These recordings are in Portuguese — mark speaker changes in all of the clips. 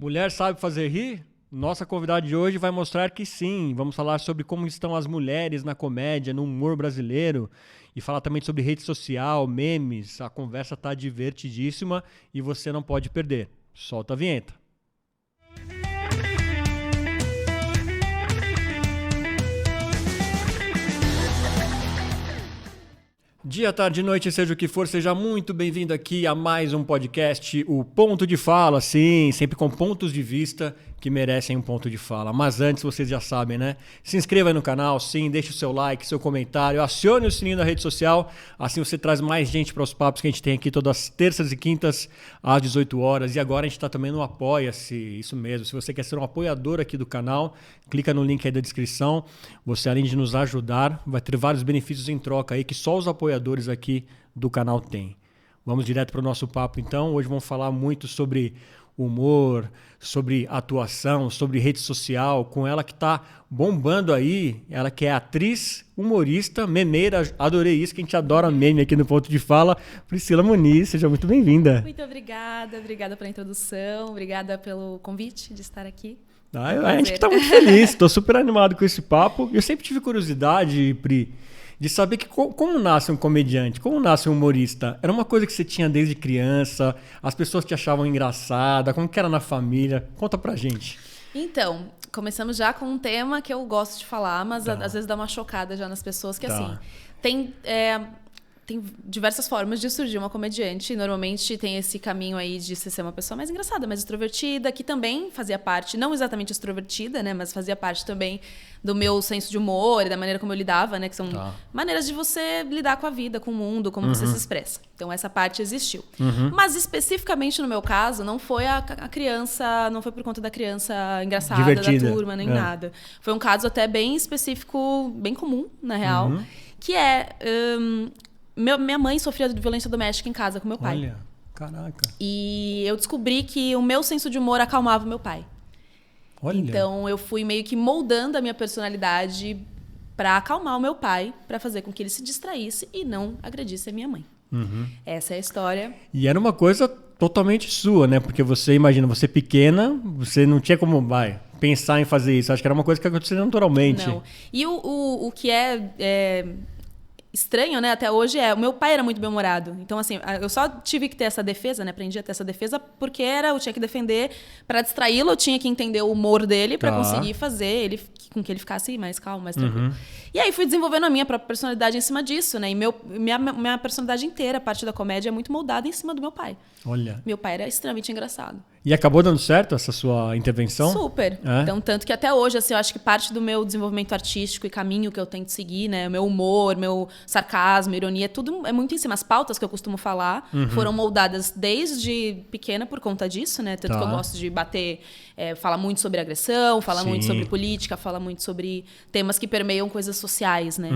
Speaker 1: Mulher sabe fazer rir? Nossa convidada de hoje vai mostrar que sim. Vamos falar sobre como estão as mulheres na comédia, no humor brasileiro. E falar também sobre rede social, memes. A conversa tá divertidíssima e você não pode perder. Solta a vinheta. Dia, tarde, noite, seja o que for, seja muito bem-vindo aqui a mais um podcast, o Ponto de Fala, sim, sempre com pontos de vista que merecem um ponto de fala. Mas antes, vocês já sabem, né? Se inscreva aí no canal, sim, deixe o seu like, seu comentário, acione o sininho da rede social, assim você traz mais gente para os papos que a gente tem aqui todas as terças e quintas às 18 horas. E agora a gente está também no Apoia-se, isso mesmo. Se você quer ser um apoiador aqui do canal, clica no link aí da descrição. Você, além de nos ajudar, vai ter vários benefícios em troca aí que só os apoiadores aqui do canal têm. Vamos direto para o nosso papo, então. Hoje vamos falar muito sobre humor, sobre atuação, sobre rede social, com ela que está bombando aí, ela que é atriz, humorista, memeira, adorei isso, que a gente adora meme aqui no Ponto de Fala. Priscila Muniz, seja muito bem-vinda.
Speaker 2: Muito obrigada pela introdução, obrigada pelo convite de estar aqui.
Speaker 1: A gente está muito feliz, estou super animado com esse papo. Eu sempre tive curiosidade, Pri, de saber que como nasce um comediante, como nasce um humorista. Era uma coisa que você tinha desde criança, as pessoas te achavam engraçada, como que era na família? Conta pra gente.
Speaker 2: Então, começamos já com um tema que eu gosto de falar, mas às vezes dá uma chocada já nas pessoas, que assim, tem diversas formas de surgir uma comediante. Normalmente tem esse caminho aí de ser uma pessoa mais engraçada, mais extrovertida, que também fazia parte, não exatamente extrovertida, né, mas fazia parte também do meu senso de humor e da maneira como eu lidava, né, que são maneiras de você lidar com a vida, com o mundo, como você se expressa. Então essa parte existiu. Mas especificamente no meu caso, não foi a criança, não foi por conta da criança engraçada divertida da turma, nem nada. Foi um caso até bem específico, bem comum, na real, que é... minha mãe sofria de violência doméstica em casa com meu pai.
Speaker 1: Olha, caraca.
Speaker 2: E eu descobri que o meu senso de humor acalmava o meu pai. Olha. Então eu fui meio que moldando a minha personalidade para acalmar o meu pai, para fazer com que ele se distraísse e não agredisse a minha mãe. Essa é a história.
Speaker 1: E era uma coisa totalmente sua, né? Porque você, imagina, você pequena, você não tinha como, pensar em fazer isso. Acho que era uma coisa que acontecia naturalmente.
Speaker 2: Não. E o que é estranho, né, até hoje o meu pai era muito bem-humorado. Então, assim, eu só tive que ter essa defesa, né, aprendi a ter essa defesa porque eu tinha que defender para distraí-lo, eu tinha que entender o humor dele para conseguir fazer ele com que ele ficasse mais calmo, mais tranquilo. E aí fui desenvolvendo a minha própria personalidade em cima disso, né, e minha personalidade inteira, a parte da comédia, é muito moldada em cima do meu pai.
Speaker 1: Olha.
Speaker 2: Meu pai era extremamente engraçado.
Speaker 1: E acabou dando certo essa sua intervenção?
Speaker 2: Super. Então, tanto que até hoje, assim, eu acho que parte do meu desenvolvimento artístico e caminho que eu tento seguir, né? Meu humor, meu sarcasmo, ironia, tudo é muito em cima. As pautas que eu costumo falar foram moldadas desde pequena por conta disso, né? Tanto que eu gosto de bater, falar muito sobre agressão, falar muito sobre política, falar muito sobre temas que permeiam coisas sociais, né?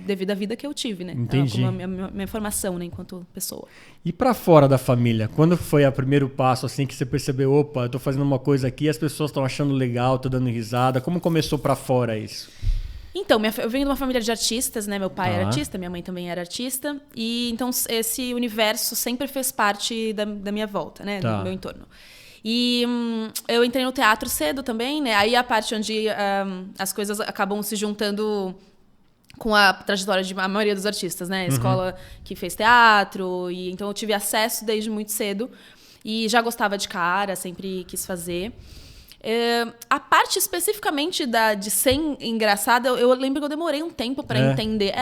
Speaker 2: Devido à vida que eu tive, né?
Speaker 1: Entendi.
Speaker 2: Como a minha formação, né? Enquanto pessoa.
Speaker 1: E pra fora da família? Quando foi o primeiro passo, assim, que você percebeu, opa, eu tô fazendo uma coisa aqui, as pessoas estão achando legal, tô dando risada. Como começou pra fora isso?
Speaker 2: Então, eu venho de uma família de artistas, né? Meu pai era artista, minha mãe também era artista. E então esse universo sempre fez parte da minha volta, né? Do meu entorno. E eu entrei no teatro cedo também, né? Aí a parte onde as coisas acabam se juntando com a trajetória de a maioria dos artistas, né? A escola que fez teatro. E então eu tive acesso desde muito cedo. E já gostava de cara, sempre quis fazer. A parte especificamente de ser engraçada, eu lembro que eu demorei um tempo para entender.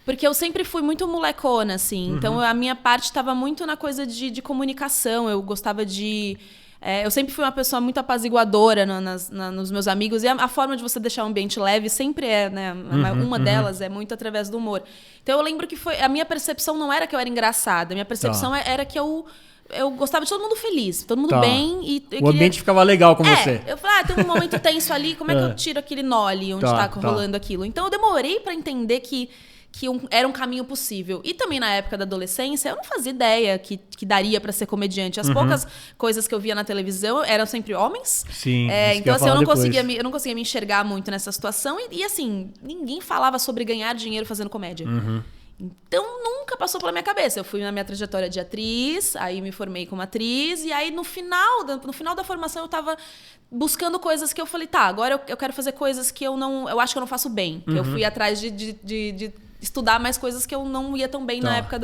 Speaker 2: Porque eu sempre fui muito molecona, assim. Então a minha parte estava muito na coisa de comunicação. Eu gostava de... eu sempre fui uma pessoa muito apaziguadora nos meus amigos. E a forma de você deixar o ambiente leve sempre né? Uma delas é muito através do humor. Então eu lembro que a minha percepção não era que eu era engraçada. A minha percepção era que eu gostava de todo mundo feliz, todo mundo bem.
Speaker 1: O ambiente ficava legal com você.
Speaker 2: Eu falei, tem um momento tenso ali, como é que eu tiro aquele nó ali onde tá rolando aquilo? Então eu demorei para entender que era um caminho possível. E também na época da adolescência, eu não fazia ideia que daria para ser comediante. As poucas coisas que eu via na televisão eram sempre homens.
Speaker 1: Sim.
Speaker 2: Então assim, eu não conseguia me enxergar muito nessa situação. E assim, ninguém falava sobre ganhar dinheiro fazendo comédia. Então, nunca passou pela minha cabeça. Eu fui na minha trajetória de atriz, aí me formei como atriz, e aí no final da formação eu tava buscando coisas que eu falei, tá, agora eu quero fazer coisas que eu acho que eu não faço bem. Que eu fui atrás de estudar mais coisas que eu não ia tão bem na época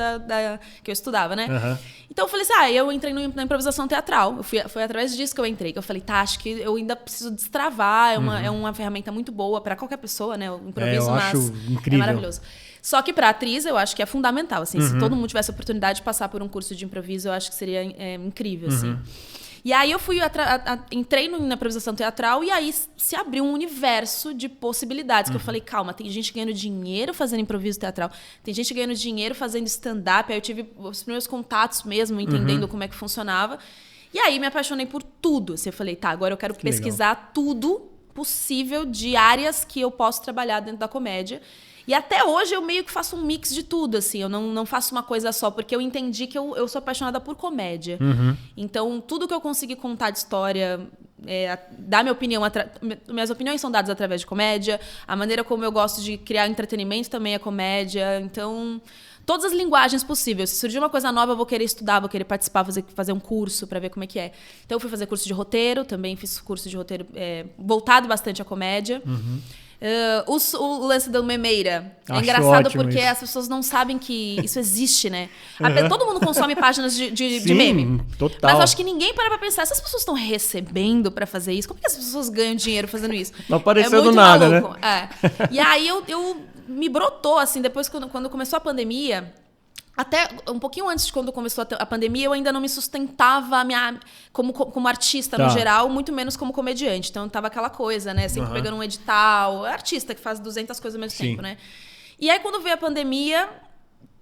Speaker 2: que eu estudava, né? Então eu falei assim, eu entrei na improvisação teatral. Foi através disso que eu entrei. Que eu falei, acho que eu ainda preciso destravar. É uma ferramenta muito boa para qualquer pessoa, né? O improviso,
Speaker 1: eu acho incrível.
Speaker 2: É maravilhoso. Só que para atriz, eu acho que é fundamental, assim. Se todo mundo tivesse a oportunidade de passar por um curso de improviso, eu acho que seria incrível, assim. E aí eu entrei na improvisação teatral e aí se abriu um universo de possibilidades. Que eu falei, calma, tem gente ganhando dinheiro fazendo improviso teatral, tem gente ganhando dinheiro fazendo stand-up. Aí eu tive os primeiros contatos mesmo, entendendo como é que funcionava. E aí me apaixonei por tudo. Assim, eu falei, agora eu quero pesquisar tudo possível de áreas que eu posso trabalhar dentro da comédia. E até hoje eu meio que faço um mix de tudo, assim. Eu não faço uma coisa só, porque eu entendi que eu sou apaixonada por comédia. Então, tudo que eu consegui contar de história, dar minha opinião... Minhas opiniões são dadas através de comédia. A maneira como eu gosto de criar entretenimento também é comédia. Então, todas as linguagens possíveis. Se surgir uma coisa nova, eu vou querer estudar, vou querer participar, fazer um curso para ver como é que é. Então, eu fui fazer curso de roteiro. Também fiz curso de roteiro voltado bastante à comédia. O lance da memeira é engraçado porque as pessoas não sabem que isso existe, né? Todo mundo consome páginas de meme.
Speaker 1: Total.
Speaker 2: Mas eu acho que ninguém para pra pensar, se as pessoas estão recebendo pra fazer isso, como é que as pessoas ganham dinheiro fazendo isso?
Speaker 1: Não apareceu do nada,
Speaker 2: maluco,
Speaker 1: né?
Speaker 2: E aí eu me brotou, assim, depois quando começou a pandemia. Até um pouquinho antes de quando começou a pandemia, eu ainda não me sustentava como artista no geral, muito menos como comediante. Então, tava aquela coisa, né? Sempre pegando um edital. Artista que faz 200 coisas ao mesmo tempo, né? E aí, quando veio a pandemia,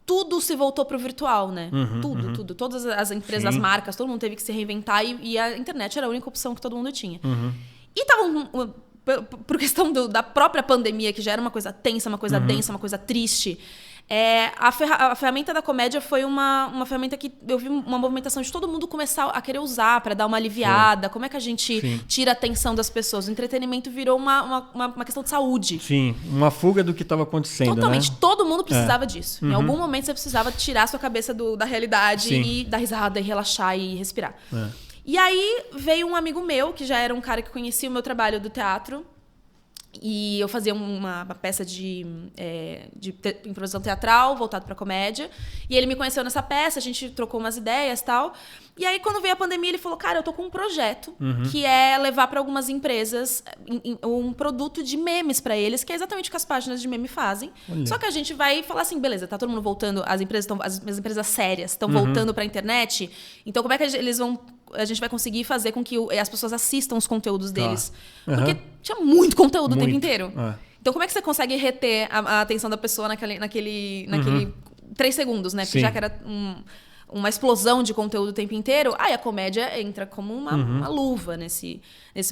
Speaker 2: tudo se voltou pro virtual, né? Tudo. Todas as empresas, as marcas, todo mundo teve que se reinventar e a internet era a única opção que todo mundo tinha. E tava por questão da própria pandemia, que já era uma coisa tensa, uma coisa densa, uma coisa triste... A ferramenta da comédia foi uma ferramenta que eu vi uma movimentação de todo mundo começar a querer usar para dar uma aliviada. Como é que a gente tira a atenção das pessoas? O entretenimento virou uma questão de saúde.
Speaker 1: Sim, uma fuga do que estava acontecendo,
Speaker 2: totalmente.
Speaker 1: Né?
Speaker 2: Todo mundo precisava disso. Em algum momento você precisava tirar a sua cabeça da realidade e dar risada e relaxar e respirar. E aí veio um amigo meu, que já era um cara que conhecia o meu trabalho do teatro. E eu fazia uma peça de improvisação teatral voltado para comédia. E ele me conheceu nessa peça, a gente trocou umas ideias e tal. E aí, quando veio a pandemia, ele falou, cara, eu tô com um projeto que é levar para algumas empresas um produto de memes para eles, que é exatamente o que as páginas de meme fazem. Olha. Só que a gente vai falar assim, beleza, tá todo mundo voltando, as empresas sérias estão voltando para a internet. Então, como é que a gente vai conseguir fazer com que as pessoas assistam os conteúdos deles? Porque tinha muito conteúdo o tempo inteiro. Então, como é que você consegue reter a atenção da pessoa naquele 3 segundos, né? Porque já que era uma explosão de conteúdo o tempo inteiro, aí a comédia entra como uma luva nesse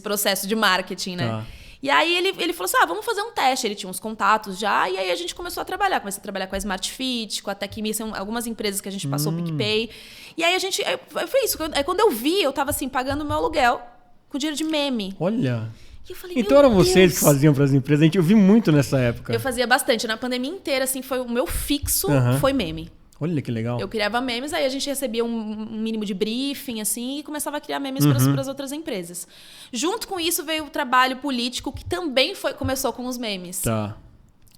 Speaker 2: processo de marketing, né? E aí ele falou assim, vamos fazer um teste. Ele tinha uns contatos já, e aí a gente começou a trabalhar. Comecei a trabalhar com a Smart Fit, com a TechMe, são algumas empresas que a gente passou o PicPay. E aí foi isso. Aí quando eu vi, eu tava assim, pagando o meu aluguel com dinheiro de meme.
Speaker 1: Olha...
Speaker 2: E eu falei,
Speaker 1: então eram vocês que faziam para as empresas? Eu vi muito nessa época.
Speaker 2: Eu fazia bastante. Na pandemia inteira, assim, foi o meu fixo, foi meme.
Speaker 1: Olha que legal.
Speaker 2: Eu criava memes, aí a gente recebia um mínimo de briefing, assim, e começava a criar memes para as outras empresas. Junto com isso veio o trabalho político, que também começou com os memes.
Speaker 1: Tá.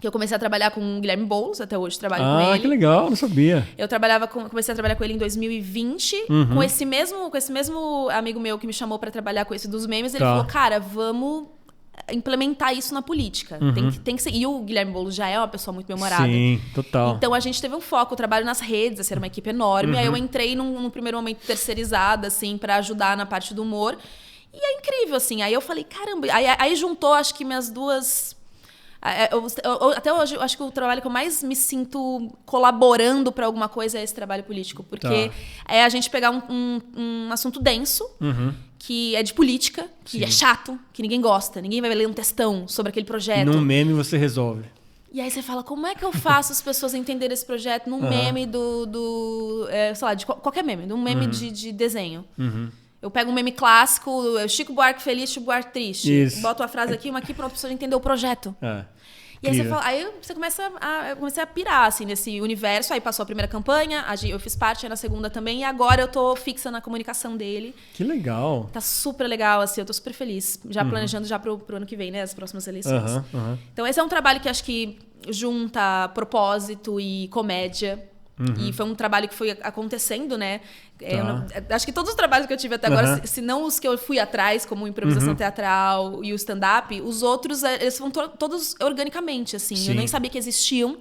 Speaker 2: Que eu comecei a trabalhar com o Guilherme Boulos, até hoje trabalho com ele.
Speaker 1: Ah, que legal, não sabia.
Speaker 2: Eu comecei a trabalhar com ele em 2020, com esse mesmo amigo meu que me chamou para trabalhar com esse dos memes. Ele falou, cara, vamos implementar isso na política. Tem que ser. E o Guilherme Boulos já é uma pessoa muito bem-humorada.
Speaker 1: Sim, total.
Speaker 2: Então a gente teve um foco, o trabalho nas redes, assim, era uma equipe enorme. Aí eu entrei num primeiro momento terceirizada, assim, para ajudar na parte do humor. E é incrível, assim. Aí eu falei, caramba. Aí juntou, acho que minhas duas... até hoje, eu acho que o trabalho que eu mais me sinto colaborando para alguma coisa é esse trabalho político. Porque é a gente pegar um assunto denso, que é de política, que é chato, que ninguém gosta. Ninguém vai ler um textão sobre aquele projeto.
Speaker 1: E num meme você resolve.
Speaker 2: E aí você fala, como é que eu faço as pessoas entenderem esse projeto num meme sei lá, de qualquer meme, num meme de desenho. Eu pego um meme clássico, Chico Buarque feliz, Chico Buarque triste. Isso. Boto a frase aqui, uma aqui, para a pessoa entender o projeto. E aí você começa eu comecei a pirar, assim, nesse universo. Aí passou a primeira campanha, eu fiz parte na segunda também. E agora eu tô fixa na comunicação dele.
Speaker 1: Que legal.
Speaker 2: Tá super legal, assim. Eu tô super feliz. Já planejando já pro ano que vem, né? As próximas eleições. Então esse é um trabalho que acho que junta propósito e comédia. E foi um trabalho que foi acontecendo, né? Acho que todos os trabalhos que eu tive até agora, se não os que eu fui atrás, como improvisação teatral e o stand-up, os outros, eles foram todos organicamente, assim. Sim. Eu nem sabia que existiam.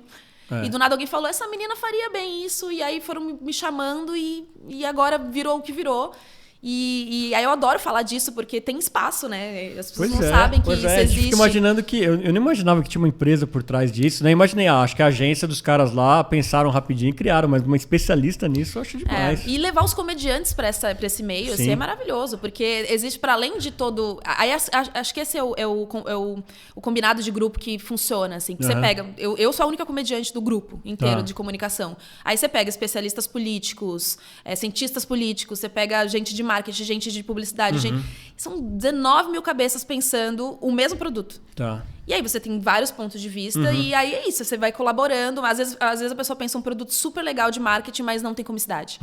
Speaker 2: E do nada alguém falou, essa menina faria bem isso. E aí foram me chamando e agora virou o que virou. E aí eu adoro falar disso, porque tem espaço, né? As pessoas não sabem que isso existe.
Speaker 1: Fico imaginando que... Eu não imaginava que tinha uma empresa por trás disso, né? Imaginei, acho que a agência dos caras lá pensaram rapidinho e criaram, mas uma especialista nisso eu acho demais.
Speaker 2: E levar os comediantes para esse meio, assim, é maravilhoso, porque existe para além de todo... Aí acho que esse é o combinado de grupo que funciona, assim. Que você pega... Eu sou a única comediante do grupo inteiro de comunicação. Aí você pega especialistas políticos, cientistas políticos, você pega gente de marketing, gente de publicidade, são 19 mil cabeças pensando o mesmo produto.
Speaker 1: Tá.
Speaker 2: E aí você tem vários pontos de vista e aí é isso, você vai colaborando. Às vezes a pessoa pensa um produto super legal de marketing, mas não tem comicidade.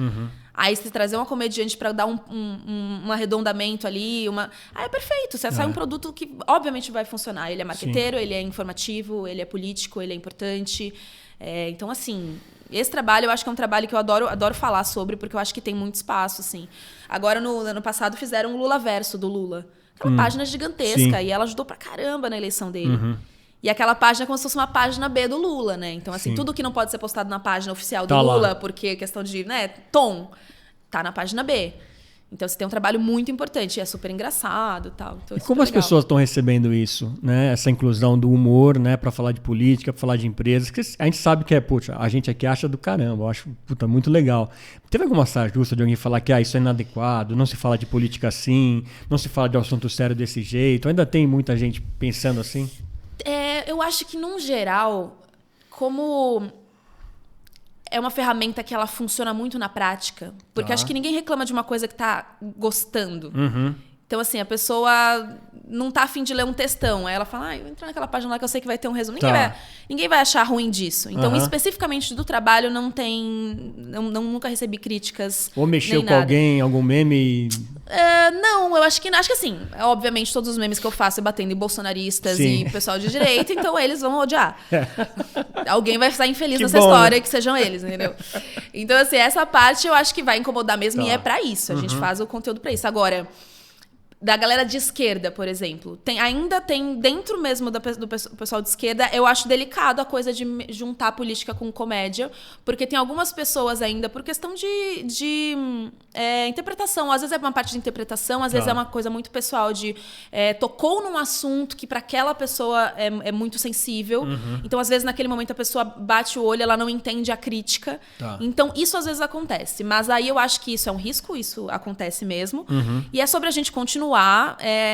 Speaker 2: Aí você trazer uma comediante para dar um arredondamento ali, aí é perfeito, você sai um produto que obviamente vai funcionar. Ele é marqueteiro, ele é informativo, ele é político, ele é importante. Então, assim... Esse trabalho, eu acho que é um trabalho que eu adoro falar sobre, porque eu acho que tem muito espaço, assim. Agora, no ano passado, fizeram o Lulaverso do Lula. Aquela página gigantesca, e ela ajudou pra caramba na eleição dele. E aquela página é como se fosse uma página B do Lula, né? Então, assim, tudo que não pode ser postado na página oficial do Lula, porque questão de, né, tom, tá na página B. Então, você tem um trabalho muito importante, é super engraçado e tal. Então,
Speaker 1: e como as pessoas estão recebendo isso, né? Essa inclusão do humor, né? Para falar de política, para falar de empresas, que a gente sabe que a gente aqui acha do caramba, eu acho, muito legal. Teve alguma saia justa de alguém falar que isso é inadequado, não se fala de política assim, não se fala de assunto sério desse jeito? Ainda tem muita gente pensando assim?
Speaker 2: Eu acho que, num geral, como... É uma ferramenta que ela funciona muito na prática. Porque acho que ninguém reclama de uma coisa que tá gostando. Então, assim, a pessoa não tá a fim de ler um textão. Aí ela fala, eu vou entrar naquela página lá que eu sei que vai ter um resumo. Ninguém vai achar ruim disso. Então, especificamente do trabalho, não tem... nunca recebi críticas.
Speaker 1: Ou mexeu com alguém, algum meme...
Speaker 2: Não, eu acho que assim, obviamente todos os memes que eu faço é batendo em bolsonaristas e pessoal de direita, então eles vão odiar. Alguém vai estar infeliz nessa história, né? Que sejam eles, entendeu? Então, assim, essa parte eu acho que vai incomodar mesmo e é pra isso. A gente faz o conteúdo pra isso. Agora, da galera de esquerda, por exemplo, ainda tem dentro mesmo do pessoal de esquerda, eu acho delicado a coisa de juntar política com comédia, porque tem algumas pessoas ainda, por questão de interpretação, às vezes é uma parte de interpretação, às vezes é uma coisa muito pessoal de tocou num assunto que para aquela pessoa é muito sensível, então às vezes naquele momento a pessoa bate o olho, ela não entende a crítica, então isso às vezes acontece, mas aí eu acho que isso é um risco, isso acontece mesmo, e é sobre a gente continuar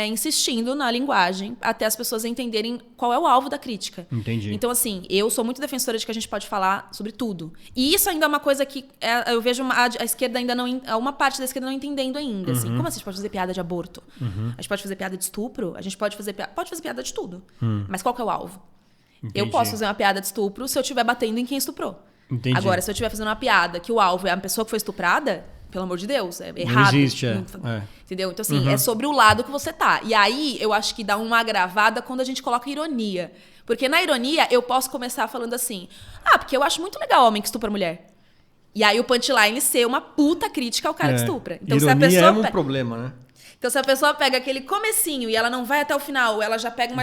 Speaker 2: insistindo na linguagem até as pessoas entenderem qual é o alvo da crítica.
Speaker 1: Entendi.
Speaker 2: Então, assim, eu sou muito defensora de que a gente pode falar sobre tudo. E isso ainda é uma coisa que eu vejo a esquerda ainda não... Uma parte da esquerda não entendendo ainda. Assim, como assim a gente pode fazer piada de aborto? A gente pode fazer piada de estupro? A gente pode fazer piada de tudo. Mas qual que é o alvo? Entendi. Eu posso fazer uma piada de estupro se eu estiver batendo em quem estuprou.
Speaker 1: Entendi.
Speaker 2: Agora, se eu estiver fazendo uma piada que o alvo é a pessoa que foi estuprada... Pelo amor de Deus, é errado.
Speaker 1: Não existe,
Speaker 2: Entendeu? Então, assim, é sobre o lado que você tá. E aí, eu acho que dá uma agravada quando a gente coloca ironia. Porque na ironia, eu posso começar falando assim, porque eu acho muito legal o homem que estupra a mulher. E aí, o punchline ser uma puta crítica ao cara que estupra. Então,
Speaker 1: ironia
Speaker 2: se a pessoa
Speaker 1: é um problema, né?
Speaker 2: Então, se a pessoa pega aquele comecinho e ela não vai até o final, ela já pega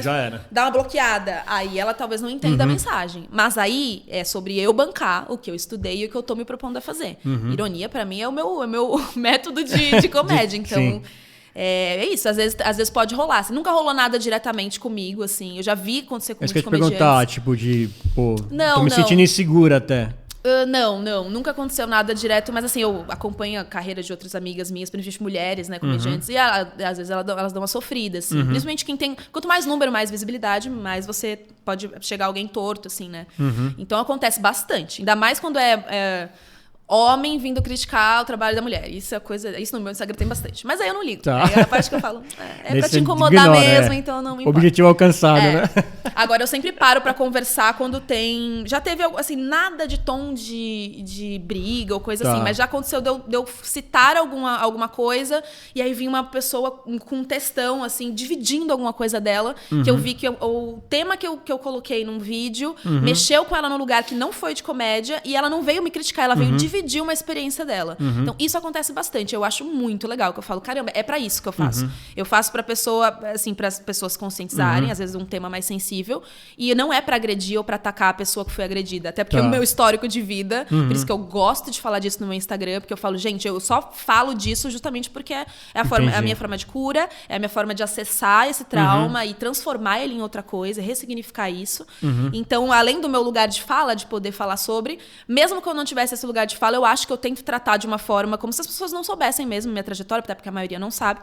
Speaker 2: dá uma bloqueada, aí ela talvez não entenda a mensagem. Mas aí é sobre eu bancar o que eu estudei e o que eu tô me propondo a fazer. Ironia, pra mim, é o meu método de comédia. Então, é isso. Às vezes pode rolar. Assim, nunca rolou nada diretamente comigo, assim. Eu já vi acontecer com muitos comediantes.
Speaker 1: Mas quer te perguntar, tô me sentindo insegura até.
Speaker 2: Não, nunca aconteceu nada direto, mas assim, eu acompanho a carreira de outras amigas minhas, principalmente mulheres, né, comediantes, e às vezes elas dão uma sofrida, assim. Principalmente quem tem... Quanto mais número, mais visibilidade, mais você pode chegar alguém torto, assim, né? Então acontece bastante. Ainda mais quando homem vindo criticar o trabalho da mulher. Isso no meu Instagram tem bastante. Mas aí eu não ligo.
Speaker 1: Tá.
Speaker 2: Aí é a parte que eu falo, pra te incomodar mesmo, então não me importa.
Speaker 1: Objetivo alcançado, né?
Speaker 2: Agora, eu sempre paro pra conversar quando tem... Já teve, assim, nada de tom de briga ou coisa assim, mas já aconteceu de eu citar alguma coisa e aí vinha uma pessoa com um textão, assim, dividindo alguma coisa dela, que eu vi que o tema que eu coloquei num vídeo mexeu com ela num lugar que não foi de comédia e ela não veio me criticar, ela veio dividir uma experiência dela. Então, isso acontece bastante. Eu acho muito legal, que eu falo, caramba, é pra isso que eu faço. Eu faço pra pessoa, assim, para as pessoas conscientizarem, às vezes um tema mais sensível, e não é pra agredir ou pra atacar a pessoa que foi agredida. Até porque é o meu histórico de vida, por isso que eu gosto de falar disso no meu Instagram, porque eu falo, gente, eu só falo disso justamente porque é a minha forma de cura, é a minha forma de acessar esse trauma e transformar ele em outra coisa, ressignificar isso. Então, além do meu lugar de fala, de poder falar sobre, mesmo que eu não tivesse esse lugar de fala, eu acho que eu tento tratar de uma forma como se as pessoas não soubessem mesmo minha trajetória, até porque a maioria não sabe.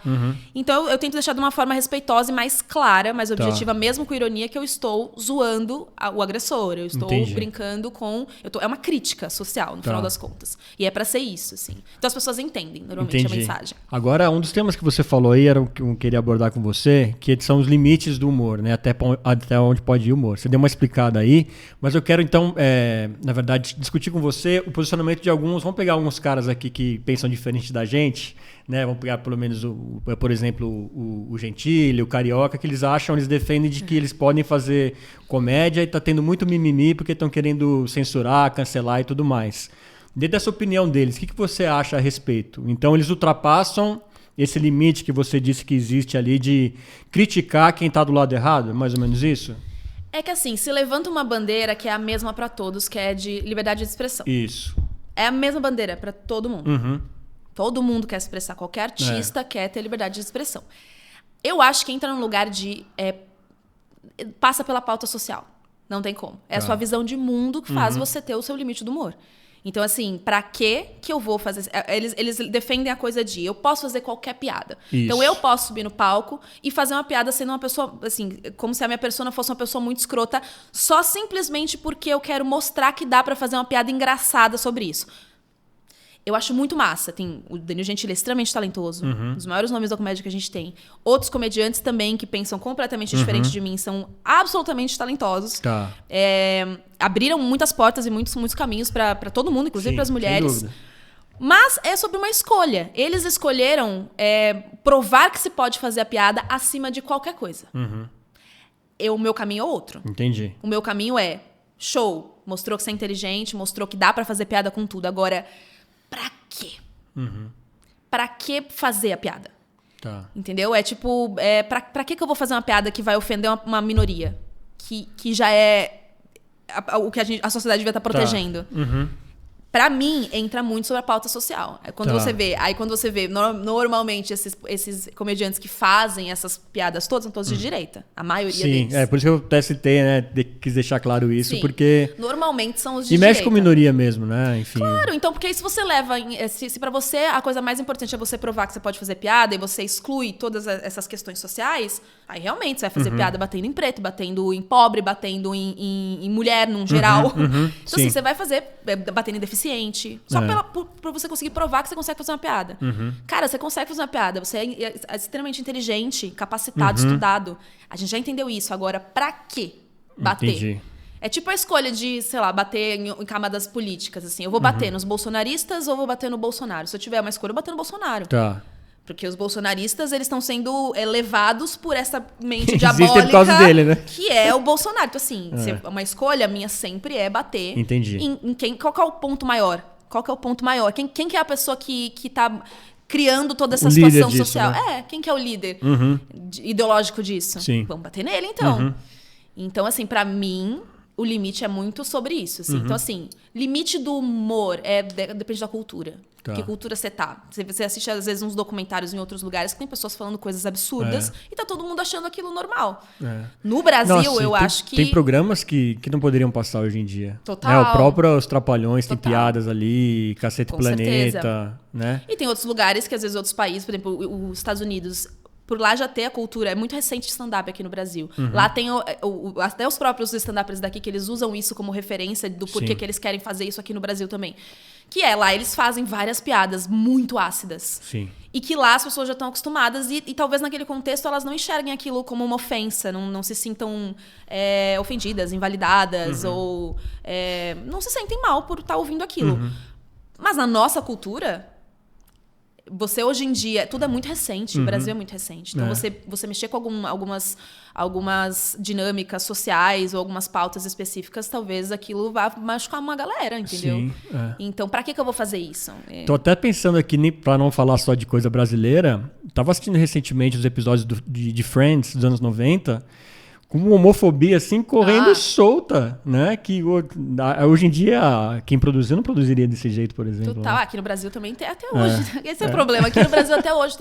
Speaker 2: Então, eu tento deixar de uma forma respeitosa e mais clara, mais objetiva, mesmo com ironia, que eu estou zoando o agressor. Eu estou brincando com... É uma crítica social, no final das contas. E é pra ser isso, assim. Então, as pessoas entendem, normalmente, a mensagem.
Speaker 1: Agora, um dos temas que você falou aí, era o que eu queria abordar com você, que são os limites do humor, né? Até onde pode ir o humor. Você deu uma explicada aí, mas eu quero, então, na verdade, discutir com você o posicionamento de alguns... Vamos pegar alguns caras aqui que pensam diferente da gente, né? Vamos pegar pelo menos, por exemplo, o Gentili, o Carioca, que eles defendem de que eles podem fazer comédia e tá tendo muito mimimi porque estão querendo censurar, cancelar e tudo mais. Dentro dessa opinião deles, o que você acha a respeito? Então, eles ultrapassam esse limite que você disse que existe ali de criticar quem tá do lado errado? É mais ou menos isso?
Speaker 2: É que assim, se levanta uma bandeira que é a mesma para todos, que é de liberdade de expressão.
Speaker 1: Isso.
Speaker 2: É a mesma bandeira para todo mundo. Todo mundo quer se expressar. Qualquer artista quer ter liberdade de expressão. Eu acho que entra num lugar de... passa pela pauta social. Não tem como. É a sua visão de mundo que faz você ter o seu limite do humor. Então, assim, pra que eu vou fazer... Eles defendem a coisa de eu posso fazer qualquer piada. Isso. Então, eu posso subir no palco e fazer uma piada sendo uma pessoa, assim, como se a minha persona fosse uma pessoa muito escrota, só simplesmente porque eu quero mostrar que dá pra fazer uma piada engraçada sobre isso. Eu acho muito massa. O Danilo Gentili é extremamente talentoso. Um dos maiores nomes da comédia que a gente tem. Outros comediantes também que pensam completamente diferente de mim. São absolutamente talentosos.
Speaker 1: Tá.
Speaker 2: Abriram muitas portas e muitos caminhos para todo mundo, inclusive para as mulheres.
Speaker 1: Sem dúvida.
Speaker 2: Mas é sobre uma escolha. Eles escolheram provar que se pode fazer a piada acima de qualquer coisa. O meu caminho é outro.
Speaker 1: Entendi.
Speaker 2: O meu caminho é show. Mostrou que você é inteligente, mostrou que dá para fazer piada com tudo. Agora... Pra quê? Pra que fazer a piada?
Speaker 1: Tá.
Speaker 2: Entendeu? É tipo, pra que eu vou fazer uma piada que vai ofender uma minoria? Que já é o que a sociedade devia estar protegendo. Pra mim, entra muito sobre a pauta social. Quando você vê, normalmente, esses comediantes que fazem essas piadas todas, são todos de direita. A maioria deles.
Speaker 1: Sim, por isso que eu até citei, né? Quis deixar claro isso, porque...
Speaker 2: Normalmente são os de direita.
Speaker 1: E mexe com minoria mesmo, né? Enfim.
Speaker 2: Claro, então, porque aí se você leva... Se pra você a coisa mais importante é você provar que você pode fazer piada e você exclui todas essas questões sociais, aí realmente você vai fazer piada batendo em preto, batendo em pobre, batendo em mulher, num geral. Então, assim, você vai fazer batendo em deficiente. Só por você conseguir provar que você consegue fazer uma piada. Cara, você consegue fazer uma piada. Você é extremamente inteligente, capacitado, estudado. A gente já entendeu isso. Agora, pra quê bater?
Speaker 1: Entendi.
Speaker 2: É tipo a escolha de, sei lá, bater em camadas políticas. Assim. Eu vou bater nos bolsonaristas ou vou bater no Bolsonaro? Se eu tiver uma escolha, eu vou bater no Bolsonaro.
Speaker 1: Tá.
Speaker 2: Porque os bolsonaristas, eles estão sendo levados por essa mente diabólica
Speaker 1: por causa dele, né?
Speaker 2: que é o Bolsonaro. Então, assim, uma escolha minha sempre é bater em quem... Qual que é o ponto maior? Qual que é o ponto maior? Quem que é a pessoa que tá criando toda essa situação
Speaker 1: disso,
Speaker 2: social?
Speaker 1: Né?
Speaker 2: Quem que é o líder ideológico disso?
Speaker 1: Sim.
Speaker 2: Vamos bater nele, então. Então, assim, pra mim... O limite é muito sobre isso, assim. Então, assim, limite do humor depende da cultura.
Speaker 1: Tá.
Speaker 2: Que cultura você tá. Você assiste, às vezes, uns documentários em outros lugares que tem pessoas falando coisas absurdas e tá todo mundo achando aquilo normal. No Brasil, eu acho que...
Speaker 1: Tem programas que não poderiam passar hoje em dia.
Speaker 2: Total.
Speaker 1: O próprio Os Trapalhões tem
Speaker 2: Total.
Speaker 1: piadas ali, Cacete
Speaker 2: Com
Speaker 1: Planeta,
Speaker 2: certeza.
Speaker 1: né?
Speaker 2: E tem outros lugares que, às vezes, outros países, por exemplo, os Estados Unidos... por lá já ter a cultura, é muito recente stand-up aqui no Brasil. Lá tem até os próprios stand-uppers daqui que eles usam isso como referência do porquê que eles querem fazer isso aqui no Brasil também. Que lá eles fazem várias piadas muito ácidas.
Speaker 1: Sim.
Speaker 2: E que lá as pessoas já estão acostumadas e talvez naquele contexto elas não enxerguem aquilo como uma ofensa, não se sintam ofendidas, invalidadas ou não se sentem mal por estar ouvindo aquilo. Mas na nossa cultura... Você hoje em dia, tudo é muito recente, o Brasil é muito recente. Então você mexer com algumas dinâmicas sociais ou algumas pautas específicas, talvez aquilo vá machucar uma galera, entendeu?
Speaker 1: Sim,
Speaker 2: Então, pra que eu vou fazer isso?
Speaker 1: Tô até pensando aqui, pra não falar só de coisa brasileira, tava assistindo recentemente os episódios de Friends dos anos 90, com uma homofobia assim correndo solta, né? Que hoje em dia quem produziu não produziria desse jeito, por exemplo.
Speaker 2: Total, aqui no Brasil também tem até hoje. Esse é o problema. Aqui no Brasil até hoje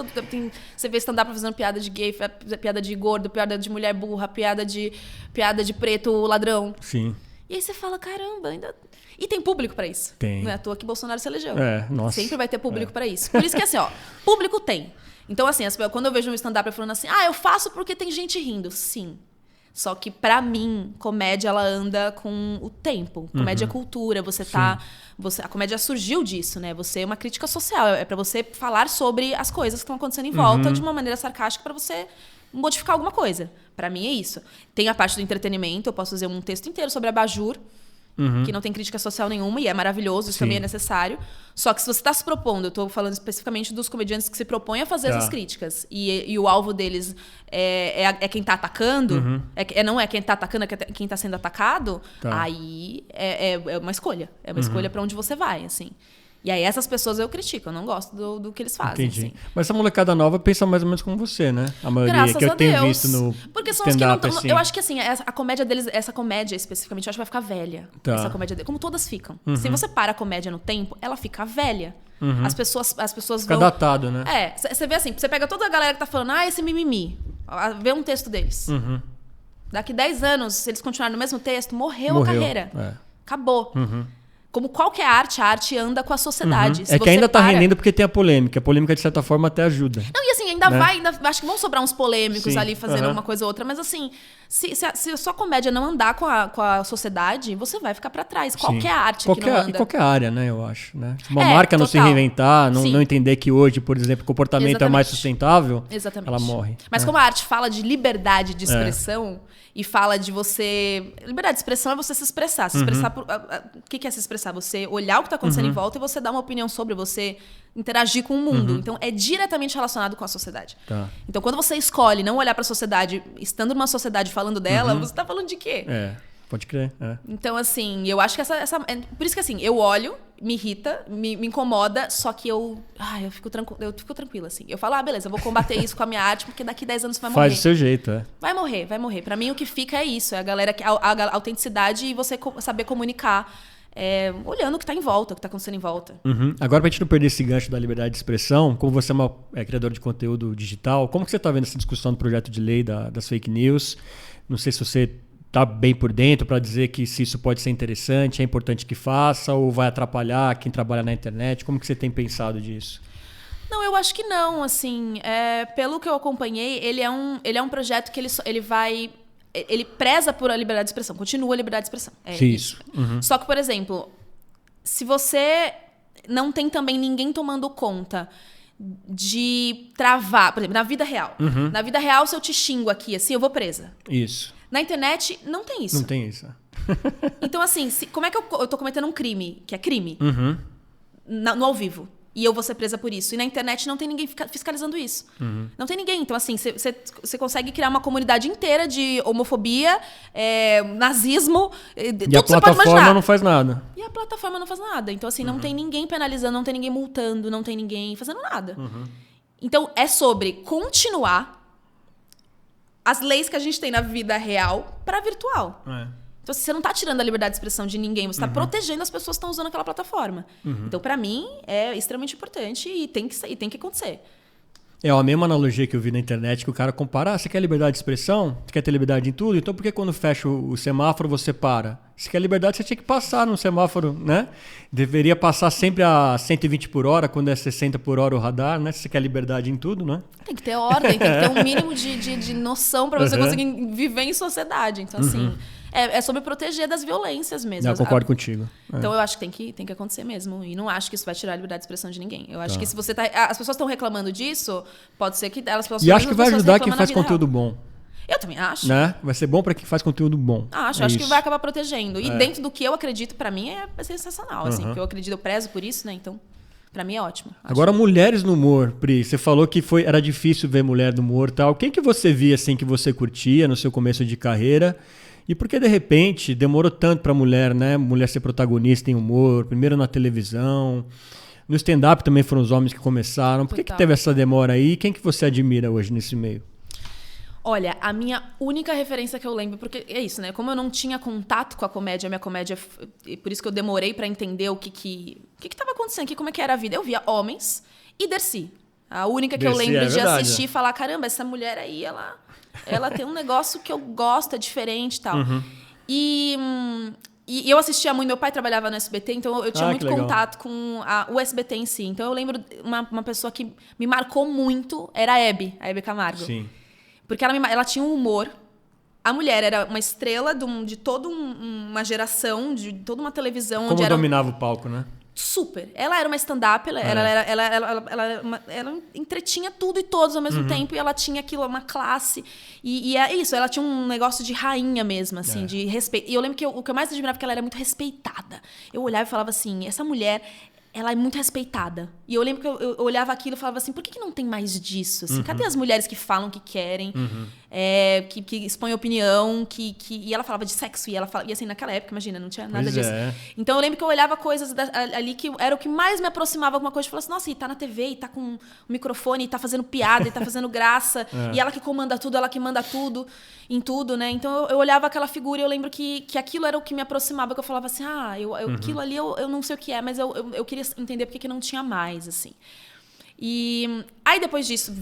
Speaker 2: você vê stand-up fazendo piada de gay, piada de gordo, piada de mulher burra, piada de preto ladrão.
Speaker 1: Sim.
Speaker 2: E aí você fala, caramba, ainda... E tem público pra isso.
Speaker 1: Tem.
Speaker 2: Não é à toa que Bolsonaro se elegeu.
Speaker 1: Nossa.
Speaker 2: Sempre vai ter público pra isso. Por isso que assim, público tem. Então assim, quando eu vejo um stand-up falando assim, eu faço porque tem gente rindo. Sim. Só que, pra mim, comédia, ela anda com o tempo. Comédia é cultura, a comédia surgiu disso, né? Você é uma crítica social. É pra você falar sobre as coisas que estão acontecendo em volta de uma maneira sarcástica pra você modificar alguma coisa. Pra mim, é isso. Tem a parte do entretenimento. Eu posso fazer um texto inteiro sobre abajur, que não tem crítica social nenhuma, e é maravilhoso, isso também é necessário. Só que se você está se propondo, eu estou falando especificamente dos comediantes que se propõem a fazer essas críticas, e o alvo deles é quem está atacando, não é quem está atacando, é quem está sendo atacado, aí é uma escolha. É uma escolha para onde você vai, assim. E aí essas pessoas eu critico, eu não gosto do que eles fazem.
Speaker 1: Entendi.
Speaker 2: Assim.
Speaker 1: Mas essa molecada nova pensa mais ou menos como você, né? A maioria
Speaker 2: Graças
Speaker 1: que eu
Speaker 2: a
Speaker 1: tenho
Speaker 2: Deus.
Speaker 1: visto no
Speaker 2: porque são os que não tão,
Speaker 1: assim.
Speaker 2: Eu acho que assim, a comédia deles, essa comédia especificamente, eu acho que vai ficar velha. Essa comédia deles, como todas ficam. Se você para a comédia no tempo, ela fica velha. As pessoas
Speaker 1: fica
Speaker 2: vão...
Speaker 1: datado, né?
Speaker 2: Você vê assim, você pega toda a galera que tá falando, esse mimimi, vê um texto deles. Daqui 10 anos, se eles continuarem no mesmo texto, morreu a carreira. Acabou. Como qualquer arte, a arte anda com a sociedade.
Speaker 1: É que ainda tá rendendo porque tem a polêmica. A polêmica, de certa forma, até ajuda.
Speaker 2: Não, e assim, acho que vão sobrar uns polêmicos ali fazendo uma coisa ou outra, mas assim, se a sua comédia não andar com a sociedade, você vai ficar pra trás. Qualquer arte que não anda.
Speaker 1: Em qualquer área, né, eu acho. Né? Uma marca não se reinventar, não entender que hoje, por exemplo, o comportamento é mais sustentável, ela morre.
Speaker 2: Mas como a arte fala de liberdade de expressão... E fala de você... Liberdade de expressão é você se expressar. Se expressar o que é se expressar? Você olhar o que está acontecendo em volta e você dar uma opinião sobre, você interagir com o mundo. Então, é diretamente relacionado com a sociedade. Então, quando você escolhe não olhar para a sociedade, estando numa sociedade falando dela, você está falando de quê?
Speaker 1: Pode crer.
Speaker 2: Então, assim, eu acho que por isso que, assim, eu olho, me irrita, me incomoda, só que eu fico tranquila, assim. Eu falo, beleza, eu vou combater isso com a minha arte, porque daqui 10 anos vai morrer.
Speaker 1: Faz do seu jeito,
Speaker 2: Vai morrer. Pra mim, o que fica é isso. É a galera, a autenticidade e você saber comunicar, olhando o que tá em volta, o que tá acontecendo em volta.
Speaker 1: Agora, pra gente não perder esse gancho da liberdade de expressão, como você é criador de conteúdo digital, como que você tá vendo essa discussão do projeto de lei das fake news? Não sei se você... tá bem por dentro para dizer que se isso pode ser interessante, é importante que faça ou vai atrapalhar quem trabalha na internet? Como que você tem pensado disso?
Speaker 2: Não, eu acho que não. Assim, pelo que eu acompanhei, ele é um projeto que ele preza por a liberdade de expressão, continua a liberdade de expressão. Isso. Só que, por exemplo, se você não tem também ninguém tomando conta de travar, por exemplo, na vida real. Na vida real, se eu te xingo aqui, assim, eu vou presa.
Speaker 1: Isso.
Speaker 2: Na internet, não tem isso.
Speaker 1: Não tem isso.
Speaker 2: Então, assim, como é que eu tô cometendo um crime, que é crime, no ao vivo, e eu vou ser presa por isso? E na internet não tem ninguém fiscalizando isso. Não tem ninguém. Então, assim, você consegue criar uma comunidade inteira de homofobia, nazismo, tudo
Speaker 1: a plataforma não faz nada.
Speaker 2: E a plataforma não faz nada. Então, assim, não tem ninguém penalizando, não tem ninguém multando, não tem ninguém fazendo nada. Então, é sobre continuar as leis que a gente tem na vida real para virtual. Então, assim, você não está tirando a liberdade de expressão de ninguém, você está protegendo as pessoas que estão usando aquela plataforma. Então, para mim, é extremamente importante e tem que acontecer.
Speaker 1: É a mesma analogia que eu vi na internet, que o cara compara, você quer liberdade de expressão? Você quer ter liberdade em tudo? Então por que quando fecha o semáforo você para? Se quer liberdade, você tinha que passar no semáforo, né? Deveria passar sempre a 120 por hora, quando é 60 por hora o radar, né? Se você quer liberdade em tudo, né?
Speaker 2: Tem que ter ordem, tem que ter um mínimo de noção para você conseguir viver em sociedade. Então, assim, é sobre proteger das violências mesmo.
Speaker 1: Eu concordo contigo.
Speaker 2: Então, eu acho que tem que acontecer mesmo. E não acho que isso vai tirar a liberdade de expressão de ninguém. Eu acho que se você as pessoas estão reclamando disso, pode ser que elas possam...
Speaker 1: E acho que vai ajudar quem faz conteúdo bom.
Speaker 2: Eu também acho.
Speaker 1: Né? Vai ser bom para quem faz conteúdo bom.
Speaker 2: Acho que vai acabar protegendo. E dentro do que eu acredito, para mim, é sensacional. Assim, porque eu acredito, eu prezo por isso, né? Então, para mim é ótimo.
Speaker 1: Agora, mulheres no humor, Pri. Você falou que era difícil ver mulher no humor e tal. Quem que você via, assim, que você curtia no seu começo de carreira? E por que, de repente, demorou tanto para mulher, né? Mulher ser protagonista em humor, primeiro na televisão. No stand-up também foram os homens que começaram. Por que teve essa demora aí? Quem que você admira hoje nesse meio?
Speaker 2: Olha, a minha única referência que eu lembro, porque é isso, né? Como eu não tinha contato com a minha comédia, por isso que eu demorei pra entender o que tava acontecendo aqui, como é que era a vida. Eu via homens e Dercy. A única que eu lembro de assistir e falar, caramba, essa mulher aí, ela tem um negócio que eu gosto, é diferente e tal. E eu assistia muito, meu pai trabalhava no SBT, então eu tinha muito contato com o SBT em si. Então eu lembro uma pessoa que me marcou muito, era a Hebe Camargo.
Speaker 1: Sim.
Speaker 2: Porque ela tinha um humor. A mulher era uma estrela de toda uma geração, de toda uma televisão.
Speaker 1: Como dominava o palco, né?
Speaker 2: Super. Ela era uma stand-up, ela entretinha tudo e todos ao mesmo tempo. E ela tinha aquilo, uma classe. E é isso, ela tinha um negócio de rainha mesmo, assim, de respeito. E eu lembro que o que eu mais admirava é que ela era muito respeitada. Eu olhava e falava assim, essa mulher... Ela é muito respeitada. E eu lembro que eu olhava aquilo e falava assim, por que não tem mais disso? Assim, cadê as mulheres que falam que querem, que expõem opinião, e ela falava de sexo, e assim, naquela época, imagina, não tinha nada disso. Então eu lembro que eu olhava coisas ali que era o que mais me aproximava alguma coisa. Eu falava assim, nossa, e tá na TV, e tá com um microfone, e tá fazendo piada, e tá fazendo graça, e ela que comanda tudo, ela que manda tudo, em tudo, né? Então eu olhava aquela figura e eu lembro que aquilo era o que me aproximava, que eu falava assim, aquilo ali eu não sei o que é, mas eu queria entender por que não tinha mais, assim. E aí, depois disso,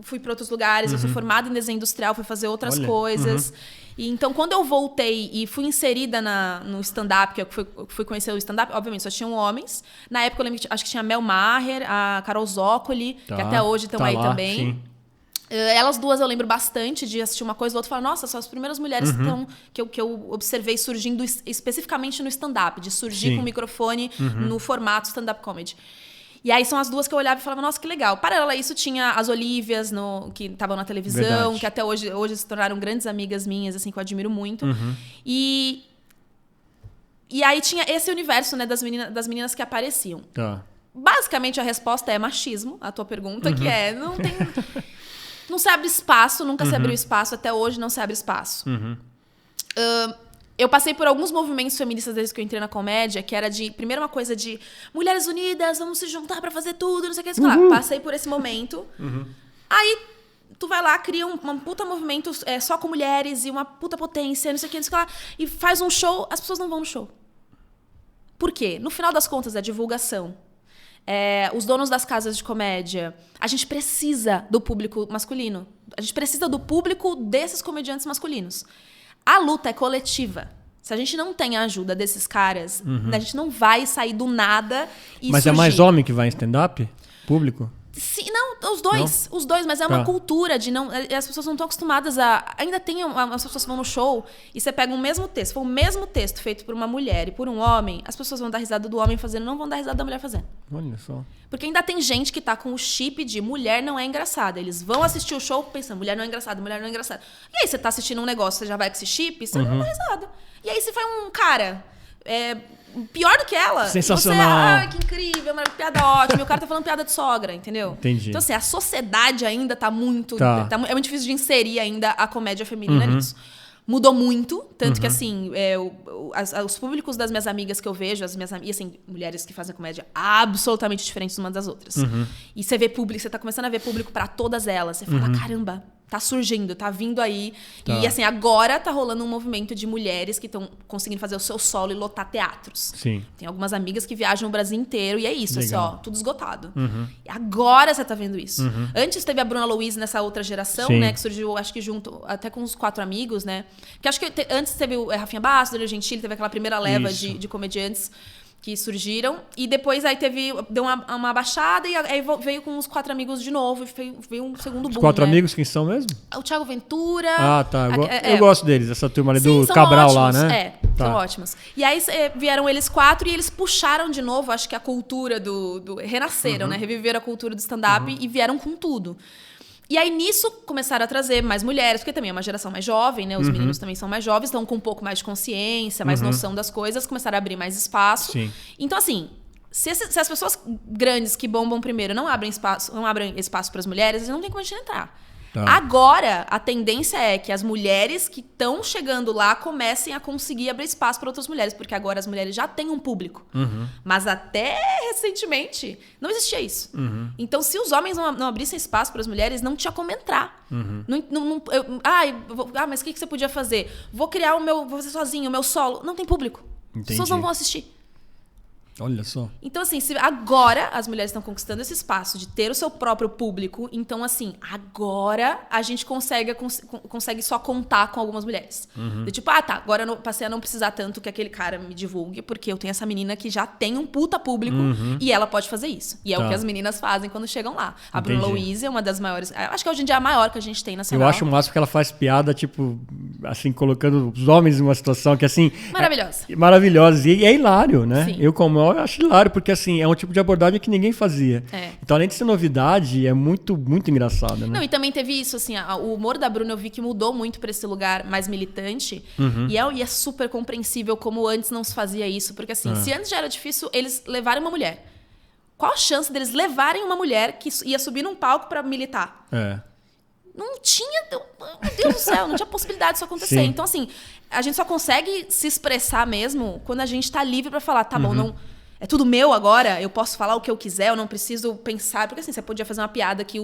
Speaker 2: fui para outros lugares, eu sou formada em desenho industrial, fui fazer outras coisas. E então, quando eu voltei e fui inserida no stand-up, que eu fui conhecer o stand-up, obviamente, só tinham homens. Na época, eu lembro que acho que tinha a Mel Maher, a Carol Zócoli, que até hoje estão aí lá, também. Sim. Elas duas eu lembro bastante de assistir uma coisa ou outra e falar, nossa, são as primeiras mulheres que eu observei surgindo especificamente no stand-up, de surgir com o microfone no formato stand-up comedy. E aí são as duas que eu olhava e falava, nossa, que legal. Paralelo a isso, tinha as Olívias, que estavam na televisão, que até hoje se tornaram grandes amigas minhas, assim, que eu admiro muito. E aí tinha esse universo, né, das meninas que apareciam. Basicamente, a resposta é machismo, a tua pergunta, que é, não se abre espaço, nunca se abriu espaço, até hoje não se abre espaço. Eu passei por alguns movimentos feministas desde que eu entrei na comédia, que era primeiro uma coisa de mulheres unidas, vamos se juntar pra fazer tudo, não sei o que. Lá. Passei por esse momento. Aí tu vai lá, cria um puta movimento só com mulheres e uma puta potência, não sei o que, lá, e faz um show, as pessoas não vão no show. Por quê? No final das contas, é divulgação. Os donos das casas de comédia, a gente precisa do público masculino. A gente precisa do público desses comediantes masculinos. A luta é coletiva. Se a gente não tem a ajuda desses caras, a gente não vai sair do nada e
Speaker 1: Mas surgir. É mais homem que vai em stand-up? Público?
Speaker 2: Sim, não, os dois, mas é uma cultura de não... As pessoas não estão acostumadas ainda tem as pessoas que vão no show e você pega o mesmo texto, se for o mesmo texto feito por uma mulher e por um homem, as pessoas vão dar risada do homem fazendo, não vão dar risada da mulher fazendo.
Speaker 1: Olha só.
Speaker 2: Porque ainda tem gente que tá com o chip de mulher não é engraçada. Eles vão assistir o show pensando, mulher não é engraçada, mulher não é engraçada. E aí você tá assistindo um negócio, você já vai com esse chip, você não dá risada. E aí você faz um cara... pior do que ela.
Speaker 1: Sensacional.
Speaker 2: Você, que incrível, piada ótima. E o cara tá falando piada de sogra, entendeu?
Speaker 1: Entendi.
Speaker 2: Então, assim, a sociedade ainda tá muito... é muito difícil de inserir ainda a comédia feminina nisso. Mudou muito, tanto que, assim, os públicos das minhas amigas que eu vejo, e, assim, mulheres que fazem comédia absolutamente diferentes umas das outras. E você vê público, você tá começando a ver público pra todas elas. Você fala, caramba, tá surgindo, tá vindo aí. Tá. E assim, agora tá rolando um movimento de mulheres que estão conseguindo fazer o seu solo e lotar teatros.
Speaker 1: Sim.
Speaker 2: Tem algumas amigas que viajam o Brasil inteiro e é isso, assim, ó, tudo esgotado. E agora você tá vendo isso. Antes teve a Bruna Louise nessa outra geração, né, que surgiu, acho que junto, até com os 4 amigos, né? Que acho que antes teve o Rafinha Bastos, Danilo Gentili, teve aquela primeira leva de comediantes que surgiram, e depois aí deu uma baixada, e aí veio com os 4 amigos de novo, e veio um segundo boom. Os
Speaker 1: 4 amigos, quem são mesmo?
Speaker 2: O Thiago Ventura.
Speaker 1: Ah, tá. Eu gosto deles, essa turma ali do Cabral
Speaker 2: ótimos,
Speaker 1: lá, né?
Speaker 2: São ótimos. E aí vieram eles 4 e eles puxaram de novo, acho que a cultura renasceram, né? Reviveram a cultura do stand-up e vieram com tudo. E aí, nisso, começaram a trazer mais mulheres, porque também é uma geração mais jovem, né? Os meninos também são mais jovens, estão com um pouco mais de consciência, mais noção das coisas, começaram a abrir mais espaço.
Speaker 1: Sim.
Speaker 2: Então, assim, se as pessoas grandes que bombam primeiro não abrem espaço para as mulheres, eles não tem como a gente entrar. Tá. Agora, a tendência é que as mulheres que estão chegando lá comecem a conseguir abrir espaço para outras mulheres, porque agora as mulheres já têm um público. Mas até recentemente não existia isso. Então, se os homens não abrissem espaço para as mulheres, não tinha como entrar. Mas o que você podia fazer? Vou fazer sozinho o meu solo. Não tem público. Entendi. As pessoas não vão assistir.
Speaker 1: Olha só.
Speaker 2: Então, assim, se agora as mulheres estão conquistando esse espaço de ter o seu próprio público, então, assim, agora a gente consegue só contar com algumas mulheres. Tipo, agora eu passei a não precisar tanto que aquele cara me divulgue, porque eu tenho essa menina que já tem um puta público e ela pode fazer isso. E é o que as meninas fazem quando chegam lá. A Bruna Louise é uma das maiores, acho que hoje em dia é a maior que a gente tem nacional.
Speaker 1: Eu acho o máximo que ela faz piada, tipo, assim, colocando os homens em uma situação que, assim... Maravilhosa. E é hilário, né? Sim. Eu acho hilário, porque assim, é um tipo de abordagem que ninguém fazia. Então, além de ser novidade, é muito, muito engraçado, né?
Speaker 2: Não, e também teve isso, assim, o humor da Bruna eu vi que mudou muito para esse lugar mais militante. E é super compreensível como antes não se fazia isso. Porque assim, se antes já era difícil eles levarem uma mulher, qual a chance deles levarem uma mulher que ia subir num palco para militar? Não tinha, meu Deus do céu, não tinha possibilidade disso acontecer. Sim. Então, assim, a gente só consegue se expressar mesmo quando a gente tá livre para falar, tá bom, não... É tudo meu agora, eu posso falar o que eu quiser, eu não preciso pensar. Porque assim, você podia fazer uma piada que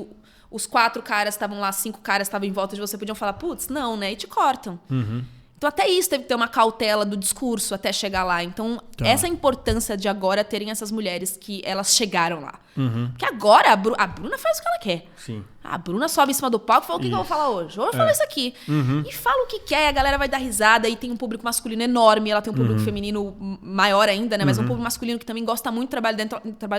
Speaker 2: os 4 caras estavam lá, 5 caras estavam em volta de você, podiam falar, putz, não, né? E te cortam. Então, até isso teve que ter uma cautela do discurso até chegar lá. Então, essa é a importância de agora terem essas mulheres que elas chegaram lá. Porque agora a Bruna faz o que ela quer.
Speaker 1: Sim.
Speaker 2: A Bruna sobe em cima do palco e fala, o que eu vou falar hoje? Hoje eu falo isso aqui. E fala o que quer, e a galera vai dar risada, e tem um público masculino enorme, ela tem um público feminino maior ainda, né? Mas um público masculino que também gosta muito do trabalho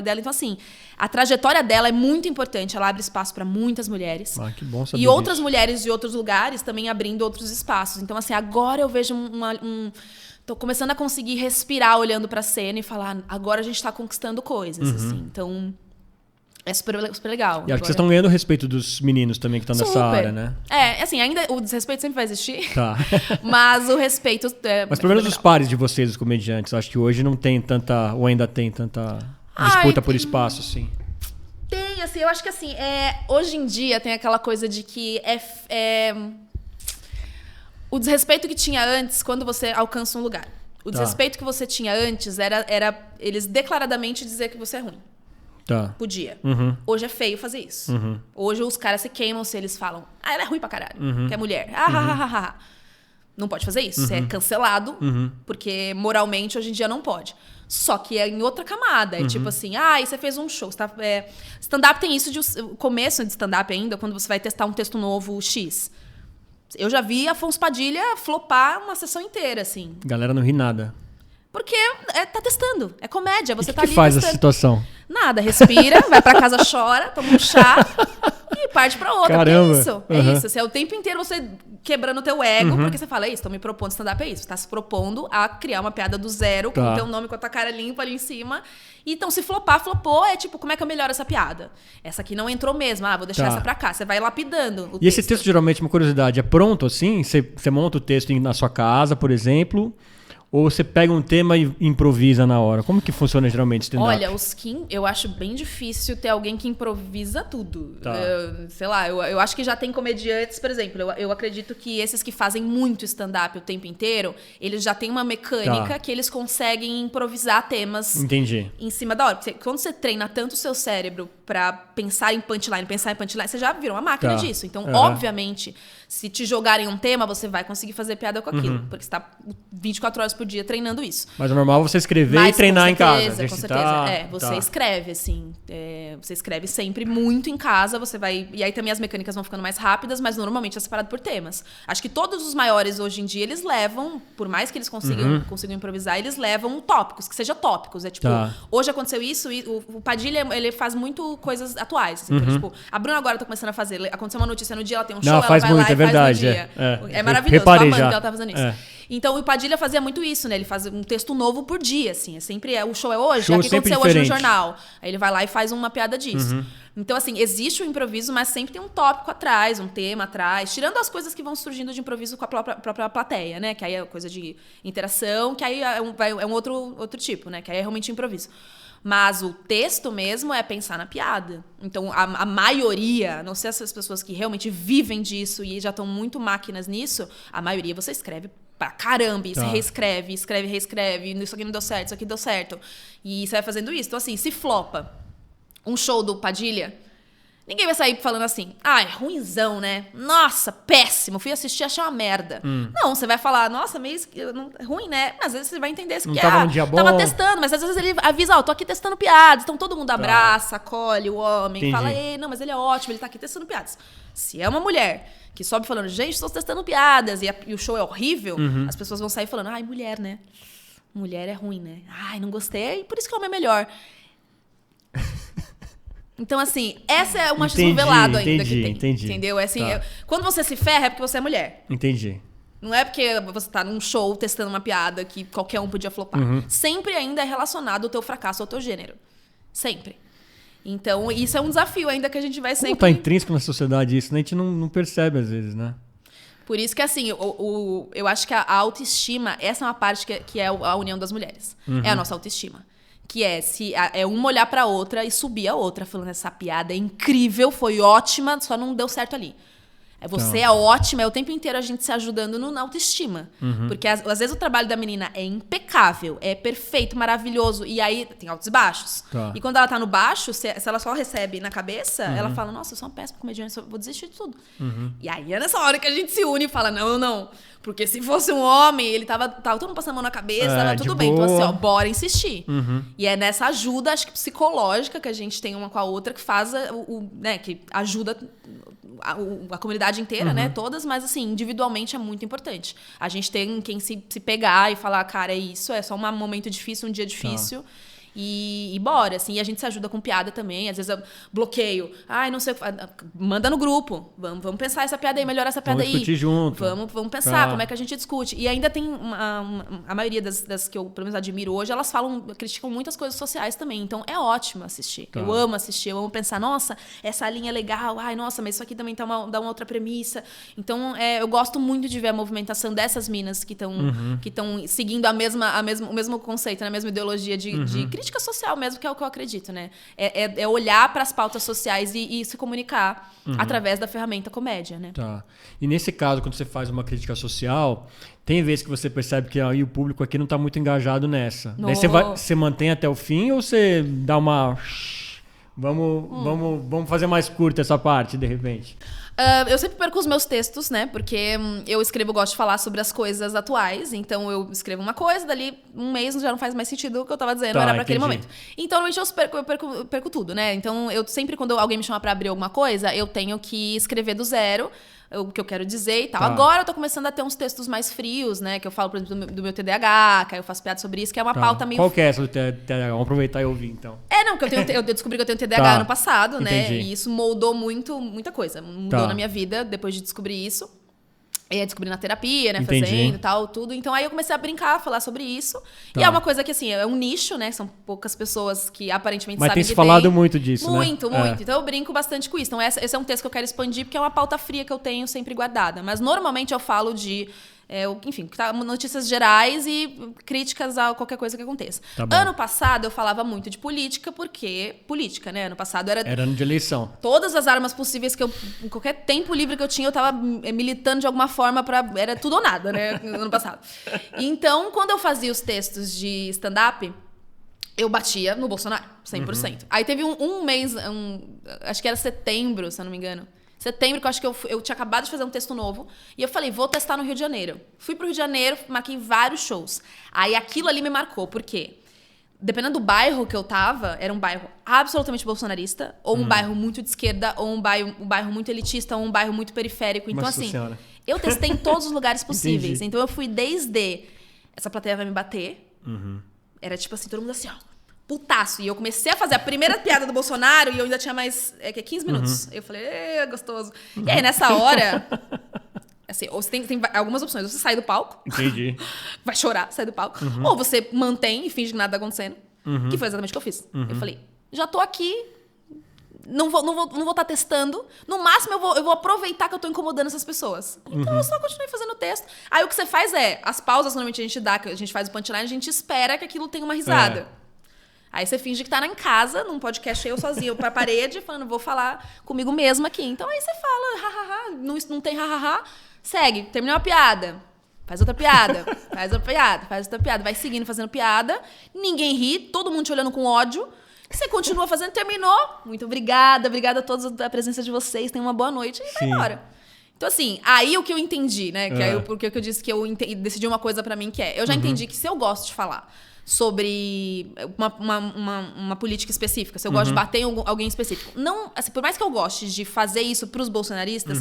Speaker 2: dela. Então, assim, a trajetória dela é muito importante. Ela abre espaço para muitas mulheres.
Speaker 1: Que bom saber
Speaker 2: e outras mulheres de outros lugares também abrindo outros espaços. Então, assim, agora eu vejo tô começando a conseguir respirar olhando pra cena e falar, agora a gente tá conquistando coisas, assim. Então... É super legal.
Speaker 1: E acho que vocês estão ganhando o respeito dos meninos também que estão nessa área, né?
Speaker 2: Assim, ainda o desrespeito sempre vai existir.
Speaker 1: Tá.
Speaker 2: Mas o respeito
Speaker 1: Mas pelo menos os pares de vocês, os comediantes, acho que hoje não tem tanta, ou ainda tem tanta disputa por espaço, assim.
Speaker 2: Tem, assim, eu acho que assim, hoje em dia tem aquela coisa de que o desrespeito que tinha antes quando você alcança um lugar. O desrespeito que você tinha antes era eles declaradamente dizer que você é ruim. Podia. Hoje é feio fazer isso. Hoje os caras se queimam se eles falam, ela é ruim pra caralho, que é mulher. Não pode fazer isso. Você é cancelado, porque moralmente hoje em dia não pode. Só que é em outra camada. É tipo assim, você fez um show. Stand-up tem isso o começo de stand-up ainda, quando você vai testar um texto novo X. Eu já vi Afonso Padilha flopar uma sessão inteira, assim.
Speaker 1: Galera não ri nada.
Speaker 2: Porque tá testando. É comédia. Você tá
Speaker 1: ali. O que faz essa situação?
Speaker 2: Nada. Respira, vai pra casa, chora, toma um chá e parte pra outra.
Speaker 1: Caramba.
Speaker 2: É isso. É isso. Assim, é o tempo inteiro você quebrando o teu ego, porque você fala, tô me propondo stand-up, é isso. Você tá se propondo a criar uma piada do zero, com o teu nome, com a tua cara limpa ali em cima. Então, se flopou, é tipo, como é que eu melhoro essa piada? Essa aqui não entrou mesmo. Vou deixar essa pra cá. Você vai lapidando o texto.
Speaker 1: Esse texto, geralmente, uma curiosidade, é pronto assim? Você monta o texto na sua casa, por exemplo... Ou você pega um tema e improvisa na hora? Como que funciona geralmente stand-up?
Speaker 2: Olha, eu acho bem difícil ter alguém que improvisa tudo. Sei lá, eu acho que já tem comediantes, por exemplo, eu acredito que esses que fazem muito stand-up o tempo inteiro, eles já têm uma mecânica que eles conseguem improvisar temas em cima da hora. Porque quando você treina tanto o seu cérebro pra pensar em punchline, você já virou uma máquina disso. Então, obviamente, se te jogarem um tema, você vai conseguir fazer piada com aquilo. Porque você tá 24 horas por dia treinando isso.
Speaker 1: Mas o normal é você escrever e treinar em casa.
Speaker 2: Com certeza. Você escreve, assim. Você escreve sempre muito em casa, você vai... E aí também as mecânicas vão ficando mais rápidas, mas normalmente é separado por temas. Acho que todos os maiores hoje em dia, eles levam, por mais que eles consigam improvisar, eles levam tópicos, que sejam tópicos. É tipo, hoje aconteceu isso, e o Padilha, ele faz muito coisas atuais. Assim, então, tipo, a Bruna agora tá começando a fazer. Aconteceu uma notícia no dia, ela tem um show, ela
Speaker 1: faz
Speaker 2: vai
Speaker 1: muito,
Speaker 2: lá e
Speaker 1: verdade,
Speaker 2: faz no dia. É maravilhoso, tô amando que ela tá fazendo isso. Então, o Padilha fazia muito isso, né? Ele faz um texto novo por dia, assim. O show é hoje, o que aconteceu hoje no jornal. Aí ele vai lá e faz uma piada disso. Então, assim, existe o improviso, mas sempre tem um tópico atrás, um tema atrás. Tirando as coisas que vão surgindo de improviso com a própria plateia, né? Que aí é coisa de interação, que aí é um outro tipo, né? Que aí é realmente improviso. Mas o texto mesmo é pensar na piada. Então, a maioria, a não sei essas pessoas que realmente vivem disso e já estão muito máquinas nisso, a maioria você escreve pra caramba, e você reescreve, reescreve, isso aqui não deu certo, isso aqui deu certo. E você vai fazendo isso. Então, assim, se flopa um show do Padilha, ninguém vai sair falando assim, é ruinzão, né? Nossa, péssimo, fui assistir, achei uma merda. Não, você vai falar, nossa, meio ruim, né? Mas às vezes você vai entender isso, porque
Speaker 1: tava no dia bom.
Speaker 2: Tava testando, mas às vezes ele avisa, tô aqui testando piadas, então todo mundo abraça, acolhe o homem, fala, não, mas ele é ótimo, ele tá aqui testando piadas. Se é uma mulher que sobe falando, gente, estou testando piadas, e o show é horrível, as pessoas vão sair falando, mulher, né? Mulher é ruim, né? Não gostei, por isso que o homem é melhor. Então, assim, essa é o machismo velado ainda que tem. Entendeu? É assim, quando você se ferra é porque você é mulher.
Speaker 1: Entendi.
Speaker 2: Não é porque você tá num show testando uma piada que qualquer um podia flopar. Sempre ainda é relacionado o teu fracasso ao teu gênero. Sempre. Então, isso é um desafio ainda que a gente vai sempre...
Speaker 1: Como tá intrínseco na sociedade isso, né? A gente não percebe às vezes, né?
Speaker 2: Por isso que, assim, eu acho que a autoestima, essa é uma parte que é a união das mulheres. É a nossa autoestima. Que é uma olhar pra outra e subir a outra, falando, essa piada é incrível, foi ótima, só não deu certo ali. Você é ótima, é o tempo inteiro a gente se ajudando na autoestima. Porque às vezes o trabalho da menina é impecável, é perfeito, maravilhoso, e aí tem altos e baixos. E quando ela tá no baixo, se ela só recebe na cabeça, ela fala, nossa, eu sou uma péssima comediante, vou desistir de tudo. E aí é nessa hora que a gente se une e fala, não. Porque se fosse um homem, ele tava todo mundo passando a mão na cabeça, tava tudo bem. Então, assim, bora insistir. E é nessa ajuda, acho que psicológica, que a gente tem uma com a outra, que faz né, que ajuda a comunidade inteira, né? Todas, mas assim, individualmente é muito importante. A gente tem quem se pegar e falar, cara, é isso, é só um momento difícil, um dia difícil. E bora, assim, e a gente se ajuda com piada também. Às vezes eu bloqueio. Não sei, manda no grupo. Vamos pensar essa piada aí, melhorar essa piada aí.
Speaker 1: Vamos discutir junto.
Speaker 2: Vamos pensar como é que a gente discute. E ainda tem a maioria das que eu, pelo menos, admiro hoje, elas criticam muitas coisas sociais também. Então é ótimo assistir. Eu amo assistir, eu amo pensar, nossa, essa linha é legal. Nossa, mas isso aqui também dá uma outra premissa. Então, eu gosto muito de ver a movimentação dessas minas que estão seguindo o mesmo conceito, né? A mesma ideologia de crítica social mesmo, que é o que eu acredito, né? É olhar para as pautas sociais e se comunicar através da ferramenta comédia, né?
Speaker 1: E nesse caso, quando você faz uma crítica social, tem vezes que você percebe que o público aqui não está muito engajado nessa. Daí você mantém até o fim ou você dá uma... Vamos fazer mais curta essa parte, de repente?
Speaker 2: Eu sempre perco os meus textos, né? Porque eu gosto de falar sobre as coisas atuais. Então, eu escrevo uma coisa, dali um mês já não faz mais sentido o que eu tava dizendo, era pra aquele momento. Então, normalmente eu perco tudo, né? Então, eu sempre, quando alguém me chama pra abrir alguma coisa, eu tenho que escrever do zero o que eu quero dizer e tal. Agora eu tô começando a ter uns textos mais frios, né? Que eu falo, por exemplo, do meu TDAH, que aí eu faço piada sobre isso, que é uma pauta meio...
Speaker 1: Qual que é essa do TDAH? Vamos aproveitar e ouvir, então.
Speaker 2: Que eu descobri que eu tenho TDAH ano passado, né? E isso moldou muita coisa. Mudou na minha vida depois de descobrir isso. Descobri na terapia, né? Fazendo e tal, tudo. Então, aí eu comecei a brincar, a falar sobre isso. E é uma coisa que, assim, é um nicho, né? São poucas pessoas que aparentemente sabem que tem.
Speaker 1: Mas tem se falado muito disso,
Speaker 2: muito, né? Muito. Então, eu brinco bastante com isso. Então, esse é um texto que eu quero expandir, porque é uma pauta fria que eu tenho sempre guardada. Mas, normalmente, eu falo de... enfim, notícias gerais e críticas a qualquer coisa que aconteça. Ano passado, eu falava muito de política, porque... Política, né? Ano passado era
Speaker 1: ano de eleição.
Speaker 2: Todas as armas possíveis que em qualquer tempo livre que eu tinha, eu tava militando de alguma forma era tudo ou nada, né? Ano passado. Então, quando eu fazia os textos de stand-up, eu batia no Bolsonaro, 100%. Aí teve um mês, acho que era setembro, se eu não me engano. Setembro, que eu acho que eu tinha acabado de fazer um texto novo. E eu falei, vou testar no Rio de Janeiro. Fui pro Rio de Janeiro, marquei vários shows. Aí aquilo ali me marcou, por quê? Dependendo do bairro que eu tava, era um bairro absolutamente bolsonarista, ou um bairro muito de esquerda, ou um bairro muito elitista, ou um bairro muito periférico. Então,
Speaker 1: Nossa
Speaker 2: assim,
Speaker 1: Senhora.
Speaker 2: eu testei em todos os lugares possíveis.
Speaker 1: Entendi.
Speaker 2: Então, eu fui desde... Essa plateia vai me bater. Era tipo assim, todo mundo assim, ó. Putaço. E eu comecei a fazer a primeira piada do Bolsonaro e eu ainda tinha mais 15 minutos. Eu falei, gostoso. E aí, nessa hora... Assim, ou você tem algumas opções. Ou você sai do palco.
Speaker 1: Entendi.
Speaker 2: Vai chorar, sai do palco. Ou você mantém e finge que nada tá acontecendo. Que foi exatamente o que eu fiz. Eu falei, já tô aqui, não vou estar testando. No máximo, eu vou aproveitar que eu tô incomodando essas pessoas. Então, eu só continuei fazendo o texto. Aí, o que você faz as pausas, normalmente a gente dá, que a gente faz o punchline, a gente espera que aquilo tenha uma risada. Aí você finge que tá em casa, num podcast eu sozinho pra parede, falando, vou falar comigo mesma aqui. Então, aí você fala, hahaha, não tem hahaha, segue, terminou a piada. Faz outra piada, faz outra piada. Vai seguindo, fazendo piada. Ninguém ri, todo mundo te olhando com ódio. Você continua fazendo, terminou. Muito obrigada a todos pela presença de vocês. Tenham uma boa noite e vai embora. Então, assim, aí o que eu entendi, né? Que aí porque eu disse que eu decidi uma coisa pra mim que é... Eu já entendi que se eu gosto de falar sobre uma política específica, se eu gosto de bater em alguém específico... Não, assim, por mais que eu goste de fazer isso pros bolsonaristas...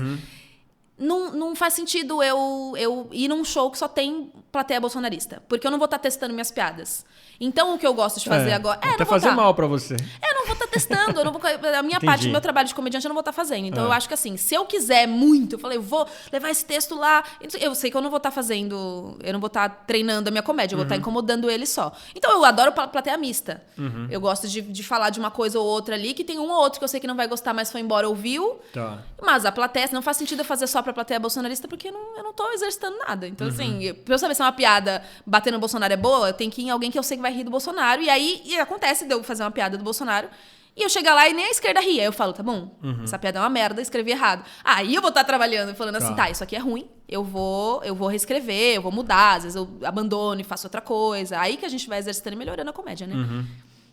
Speaker 2: Não faz sentido eu ir num show que só tem plateia bolsonarista. Porque eu não vou estar testando minhas piadas. Então, o que eu gosto de fazer agora...
Speaker 1: Até fazer mal pra você.
Speaker 2: Eu não vou estar testando. A minha parte do meu trabalho de comediante eu não vou estar fazendo. Então, eu acho que assim, se eu quiser muito... Eu falei, eu vou levar esse texto lá... Eu sei que eu não vou estar fazendo... Eu não vou estar treinando a minha comédia. Eu vou estar incomodando ele só. Então, eu adoro plateia mista. Eu gosto de falar de uma coisa ou outra ali, que tem um ou outro que eu sei que não vai gostar, mas foi embora, ouviu.
Speaker 1: Tá.
Speaker 2: Mas a plateia... Não faz sentido eu fazer só pra plateia bolsonarista, porque eu não tô exercitando nada. Então, assim, pra eu saber se uma piada batendo no Bolsonaro é boa, tem que ir em alguém que eu sei que vai rir do Bolsonaro. E aí acontece de eu fazer uma piada do Bolsonaro e eu chegar lá e nem a esquerda ri. Aí eu falo, tá bom, essa piada é uma merda, escrevi errado. Aí eu vou estar trabalhando, falando assim, tá, isso aqui é ruim, eu vou reescrever, eu vou mudar, às vezes eu abandono e faço outra coisa. Aí que a gente vai exercitando e melhorando a comédia, né?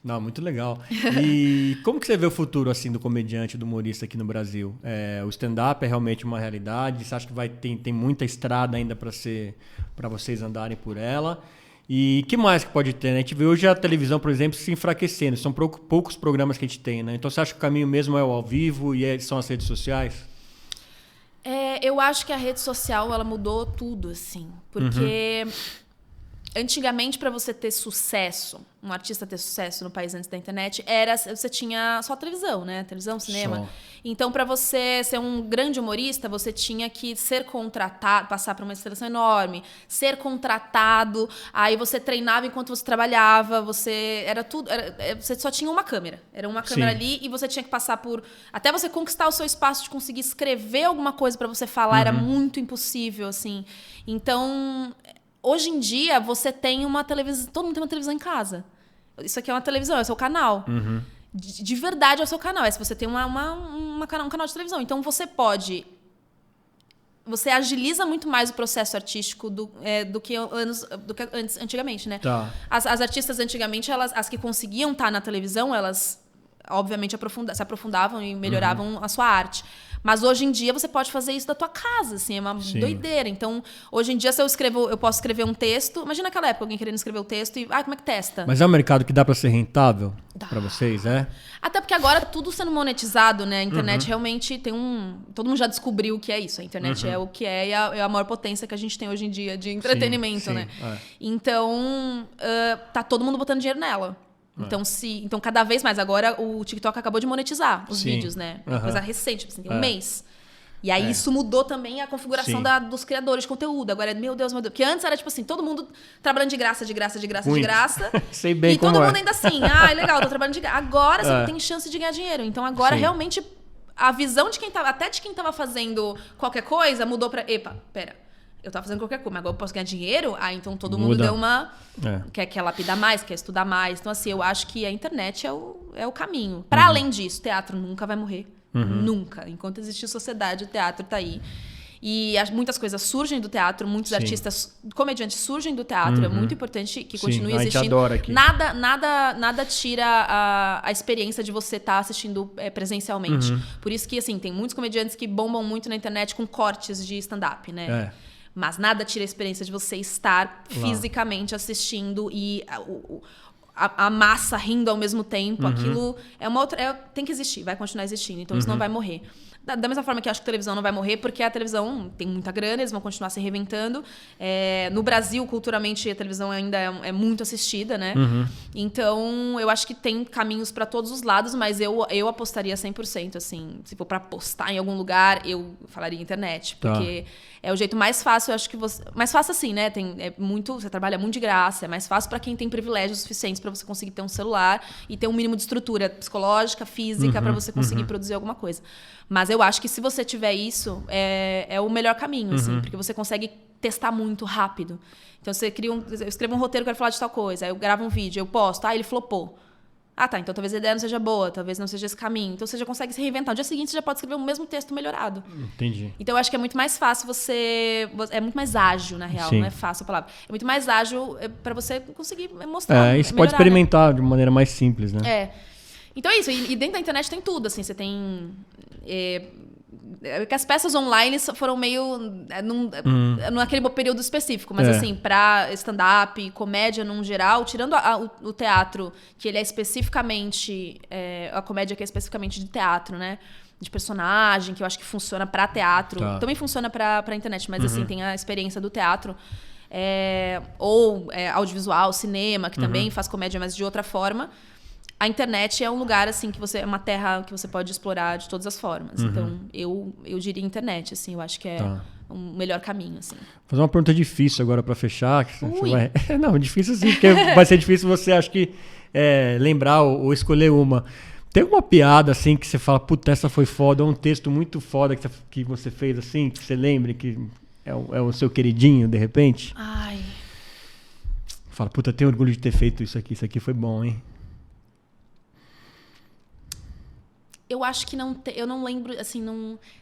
Speaker 1: Não, muito legal. E como que você vê o futuro assim do comediante, do humorista aqui no Brasil? O stand-up é realmente uma realidade? Você acha que tem muita estrada ainda para vocês andarem por ela? E que mais que pode ter, né? A gente vê hoje a televisão, por exemplo, se enfraquecendo. São poucos programas que a gente tem, né? Então você acha que o caminho mesmo é o ao vivo e são as redes sociais?
Speaker 2: Eu acho que a rede social, ela mudou tudo, assim. Porque... Antigamente, para você ter sucesso, um artista ter sucesso no país antes da internet, você tinha só televisão, né? Televisão, cinema.
Speaker 1: Só.
Speaker 2: Então, para você ser um grande humorista, você tinha que ser contratado, passar por uma seleção enorme, ser contratado, aí você treinava enquanto você trabalhava, você só tinha uma câmera. Era uma câmera ali e você tinha que passar por... Até você conquistar o seu espaço de conseguir escrever alguma coisa para você falar, era muito impossível, assim. Então... Hoje em dia, você tem uma televisão... Todo mundo tem uma televisão em casa. Isso aqui é uma televisão, é o seu canal. De verdade, é o seu canal. Se você tem um canal de televisão. Então, você pode... Você agiliza muito mais o processo artístico do que antigamente, né?
Speaker 1: Tá.
Speaker 2: As artistas, antigamente, as que conseguiam estar na televisão, elas, obviamente, se aprofundavam e melhoravam a sua arte. Mas hoje em dia você pode fazer isso da tua casa, assim, é uma doideira. Então, hoje em dia, se eu posso escrever um texto... Imagina aquela época, alguém querendo escrever o texto e... como é que testa?
Speaker 1: Mas é um mercado que dá para ser rentável para vocês, é?
Speaker 2: Até porque agora tudo sendo monetizado, né? A internet realmente tem todo mundo já descobriu o que é isso. A internet é o que é e é a maior potência que a gente tem hoje em dia de entretenimento, né? Então, tá todo mundo botando dinheiro nela. Então, cada vez mais. Agora, o TikTok acabou de monetizar os vídeos, né? É uma coisa recente, tipo assim, tem um mês. E aí, isso mudou também a configuração dos criadores de conteúdo. Agora, meu Deus. Porque antes era tipo assim, todo mundo trabalhando de graça.
Speaker 1: Sei bem
Speaker 2: e
Speaker 1: como
Speaker 2: todo mundo ainda assim, legal, tô trabalhando de graça. Agora você não tem chance de ganhar dinheiro. Então, agora, realmente, a visão de quem tava fazendo qualquer coisa mudou pra... Epa, pera. Eu tava fazendo qualquer coisa, mas agora eu posso ganhar dinheiro? Então todo mundo deu uma... Quer lapidar mais, quer estudar mais. Então, assim, eu acho que a internet é o caminho. Para além disso, teatro nunca vai morrer. Nunca. Enquanto existir sociedade, o teatro tá aí. E muitas coisas surgem do teatro, muitos artistas, comediantes surgem do teatro. É muito importante que continue existindo. A gente
Speaker 1: adora aqui.
Speaker 2: Nada tira a experiência de você estar assistindo presencialmente. Por isso que, assim, tem muitos comediantes que bombam muito na internet com cortes de stand-up, né? Mas nada tira a experiência de você estar fisicamente assistindo e a massa rindo ao mesmo tempo. Aquilo é uma outra... tem que existir, vai continuar existindo. Então, isso não vai morrer. Da mesma forma que eu acho que a televisão não vai morrer, porque a televisão tem muita grana, eles vão continuar se reinventando. No Brasil, culturalmente, a televisão ainda é muito assistida, né? Então, eu acho que tem caminhos para todos os lados, mas eu apostaria 100%, assim. Se for para apostar em algum lugar, eu falaria internet. Porque é o jeito mais fácil, eu acho que você... Mais fácil assim, né? Você trabalha muito de graça, é mais fácil para quem tem privilégios suficientes para você conseguir ter um celular e ter um mínimo de estrutura psicológica, física, para você conseguir produzir alguma coisa. Mas eu acho que se você tiver isso, é o melhor caminho, assim, porque você consegue testar muito rápido. Então, eu escrevo um roteiro, quero falar de tal coisa, aí eu gravo um vídeo, eu posto, ele flopou. Tá, então talvez a ideia não seja boa, talvez não seja esse caminho. Então você já consegue se reinventar. No dia seguinte você já pode escrever o mesmo texto melhorado.
Speaker 1: Entendi.
Speaker 2: Então eu acho que é muito mais fácil é muito mais ágil, na real, não é fácil a palavra. É muito mais ágil para você conseguir mostrar.
Speaker 1: E você pode experimentar de maneira mais simples, né?
Speaker 2: Então é isso. E dentro da internet tem tudo, assim. Você tem... que as peças online foram meio naquele período específico, mas assim, para stand-up, comédia num geral, tirando o teatro, que ele é especificamente a comédia que é especificamente de teatro, né? De personagem, que eu acho que funciona para teatro, também funciona para internet, mas assim, tem a experiência do teatro. Ou audiovisual, cinema, que também faz comédia, mas de outra forma. A internet é um lugar, assim, é uma terra que você pode explorar de todas as formas. Então, eu diria internet, assim, eu acho que é um melhor caminho, assim.
Speaker 1: Vou fazer uma pergunta difícil agora para fechar. Não, difícil sim, porque vai ser difícil você, acho que, lembrar ou escolher uma. Tem alguma piada, assim, que você fala, puta, essa foi foda, ou um texto muito foda que você fez, assim, que você lembre que é o seu queridinho, de repente? Fala, puta, tenho orgulho de ter feito isso aqui foi bom, hein?
Speaker 2: Eu acho que eu não lembro, assim,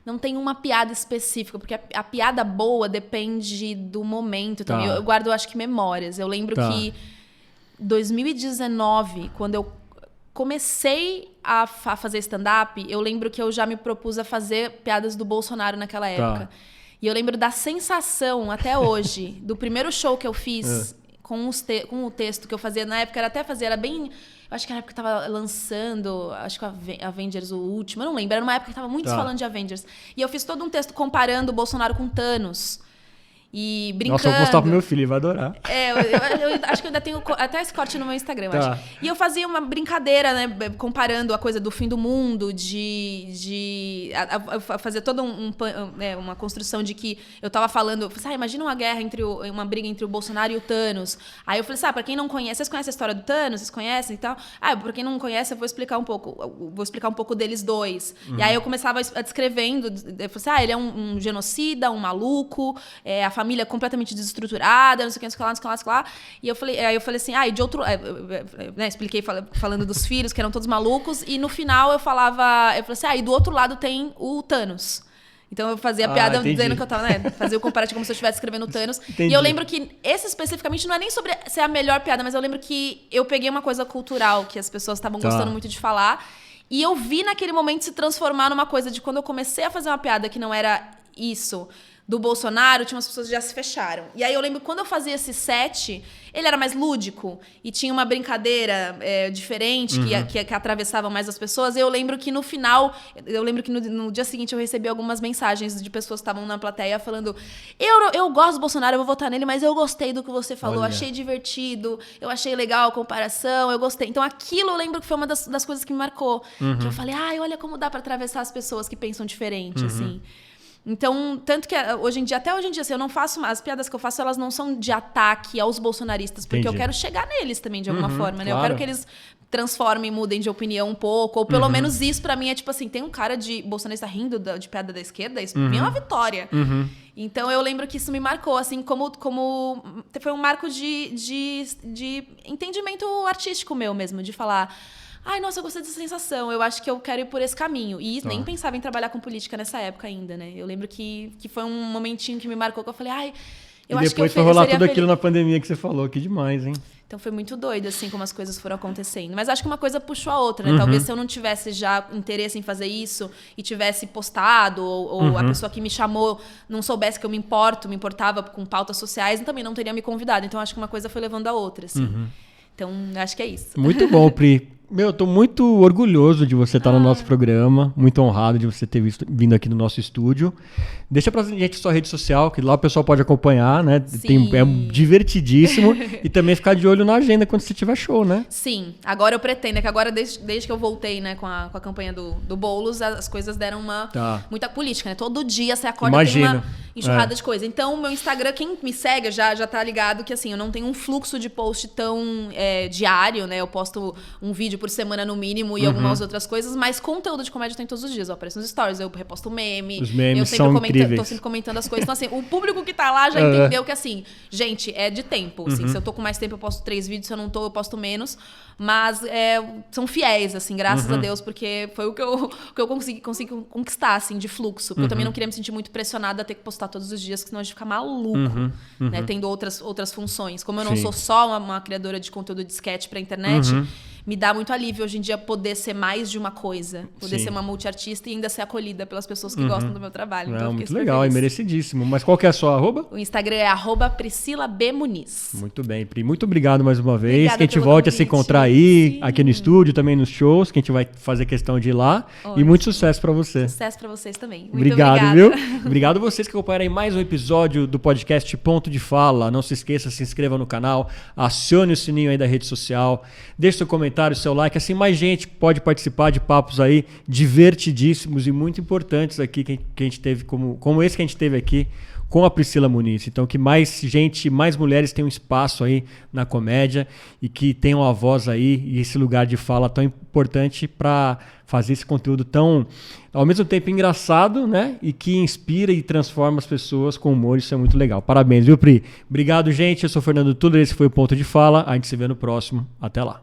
Speaker 2: não tem uma piada específica, porque a piada boa depende do momento também. Eu guardo, eu acho que memórias. Eu lembro que 2019, quando eu comecei a fazer stand-up, eu lembro que eu já me propus a fazer piadas do Bolsonaro naquela época. E eu lembro da sensação, até hoje, do primeiro show que eu fiz com o texto que eu fazia. Na época era bem... Eu acho que era a época que tava lançando, acho que Avengers, o último, eu não lembro. Era uma época que tava muito falando de Avengers. E eu fiz todo um texto comparando o Bolsonaro com Thanos. E brincando.
Speaker 1: Nossa, eu vou postar pro meu filho, ele vai adorar.
Speaker 2: Eu acho que eu ainda tenho até esse corte no meu Instagram, eu acho. E eu fazia uma brincadeira, né? Comparando a coisa do fim do mundo, fazer toda uma construção de que eu tava falando... imagina uma briga entre o Bolsonaro e o Thanos. Aí eu falei, pra quem não conhece... Vocês conhecem a história do Thanos? Vocês conhecem e tal? Pra quem não conhece, eu vou explicar um pouco deles dois. E aí eu começava a descrevendo. Eu falei ele é um genocida, um maluco, a família completamente desestruturada, não sei o que lá. E aí eu falei assim, e de outro... expliquei falando dos filhos, que eram todos malucos, e no final eu falei assim, e do outro lado tem o Thanos. Então eu fazia a piada dizendo que eu tava, fazia o comparativo como se eu estivesse escrevendo o Thanos. Entendi. E eu lembro que esse especificamente não é nem sobre ser a melhor piada, mas eu lembro que eu peguei uma coisa cultural que as pessoas estavam gostando muito de falar, e eu vi naquele momento se transformar numa coisa de quando eu comecei a fazer uma piada que não era isso... do Bolsonaro, tinha umas pessoas que já se fecharam. E aí eu lembro que quando eu fazia esse set, ele era mais lúdico e tinha uma brincadeira diferente que atravessava mais as pessoas. E eu lembro que no final, no dia seguinte eu recebi algumas mensagens de pessoas que estavam na plateia falando: eu gosto do Bolsonaro, eu vou votar nele, mas eu gostei do que você falou, achei divertido, eu achei legal a comparação, eu gostei. Então aquilo eu lembro que foi uma das coisas que me marcou. Que eu falei, olha como dá pra atravessar as pessoas que pensam diferente, assim. Então, tanto que até hoje em dia, assim, eu não faço... As piadas que eu faço, elas não são de ataque aos bolsonaristas, porque eu quero chegar neles também, de alguma forma, né? Claro. Eu quero que eles transformem, mudem de opinião um pouco, ou pelo menos isso pra mim é tipo assim, tem um cara de bolsonarista rindo de piada da esquerda, isso pra mim é uma vitória. Então, eu lembro que isso me marcou, assim, como foi um marco de entendimento artístico meu mesmo, de falar... ai, nossa, eu gostei dessa sensação, eu acho que eu quero ir por esse caminho. E nem pensava em trabalhar com política nessa época ainda, né? Eu lembro que foi um momentinho que me marcou, que eu falei, ai, eu acho que eu
Speaker 1: depois foi rolar tudo aquilo na pandemia que você falou, que demais, hein?
Speaker 2: Então foi muito doido, assim, como as coisas foram acontecendo. Mas acho que uma coisa puxou a outra, né? Talvez se eu não tivesse já interesse em fazer isso e tivesse postado, ou a pessoa que me chamou não soubesse que eu me importava com pautas sociais, também não teria me convidado. Então acho que uma coisa foi levando a outra, assim. Então acho que é isso.
Speaker 1: Muito bom, Pri. Meu, eu tô muito orgulhoso de você estar no nosso programa, muito honrado de você ter vindo aqui no nosso estúdio. Deixa pra gente sua rede social, que lá o pessoal pode acompanhar, né? É divertidíssimo. E também ficar de olho na agenda quando você tiver show, né?
Speaker 2: Sim, agora eu pretendo, que agora desde que eu voltei, né, com a campanha do Boulos, as coisas deram muita política, né? Todo dia você acorda tem uma enxurrada de coisa. Então, o meu Instagram, quem me segue já tá ligado que assim, eu não tenho um fluxo de post tão diário, né? Eu posto um vídeo por semana no mínimo e algumas outras coisas, mas conteúdo de comédia tem todos os dias. Eu apareço nos stories, eu reposto meme.
Speaker 1: Os memes são incríveis.
Speaker 2: Tô sempre comentando as coisas. Então, assim, o público que tá lá já entendeu que, assim, gente, é de tempo. Assim, se eu tô com mais tempo, eu posto 3 vídeos. Se eu não tô, eu posto menos. Mas são fiéis, assim, graças a Deus, porque foi o que eu consegui conquistar, assim, de fluxo. Porque eu também não queria me sentir muito pressionada a ter que postar todos os dias, senão a gente fica maluco, né? Tendo outras funções. Como eu não sou só uma criadora de conteúdo de sketch pra internet, me dá muito alívio hoje em dia poder ser mais de uma coisa. Poder ser uma multiartista e ainda ser acolhida pelas pessoas que gostam do meu trabalho. Então,
Speaker 1: muito legal, é merecidíssimo. Mas qual que é a sua arroba?
Speaker 2: O Instagram é @Priscila B. Muniz.
Speaker 1: Muito bem, Pri. Muito obrigado mais uma vez.
Speaker 2: Obrigada
Speaker 1: que a gente
Speaker 2: pelo
Speaker 1: volte a
Speaker 2: convite.
Speaker 1: se encontrar aí, aqui no estúdio, também nos shows, que a gente vai fazer questão de ir lá. E muito sucesso pra você.
Speaker 2: Sucesso pra vocês também. Muito
Speaker 1: obrigado, viu? Obrigado a vocês que acompanharam aí mais um episódio do podcast Ponto de Fala. Não se esqueça, se inscreva no canal, acione o sininho aí da rede social, deixe seu comentário, seu like, assim mais gente pode participar de papos aí divertidíssimos e muito importantes aqui que a gente teve, como esse que a gente teve aqui com a Priscila Muniz. Então, que mais gente, mais mulheres tenham espaço aí na comédia e que tenham a voz aí e esse lugar de fala tão importante para fazer esse conteúdo tão, ao mesmo tempo, engraçado, né? E que inspira e transforma as pessoas com humor. Isso é muito legal. Parabéns, viu, Pri? Obrigado, gente. Eu sou o Fernando Tuller, esse foi o Ponto de Fala. A gente se vê no próximo. Até lá.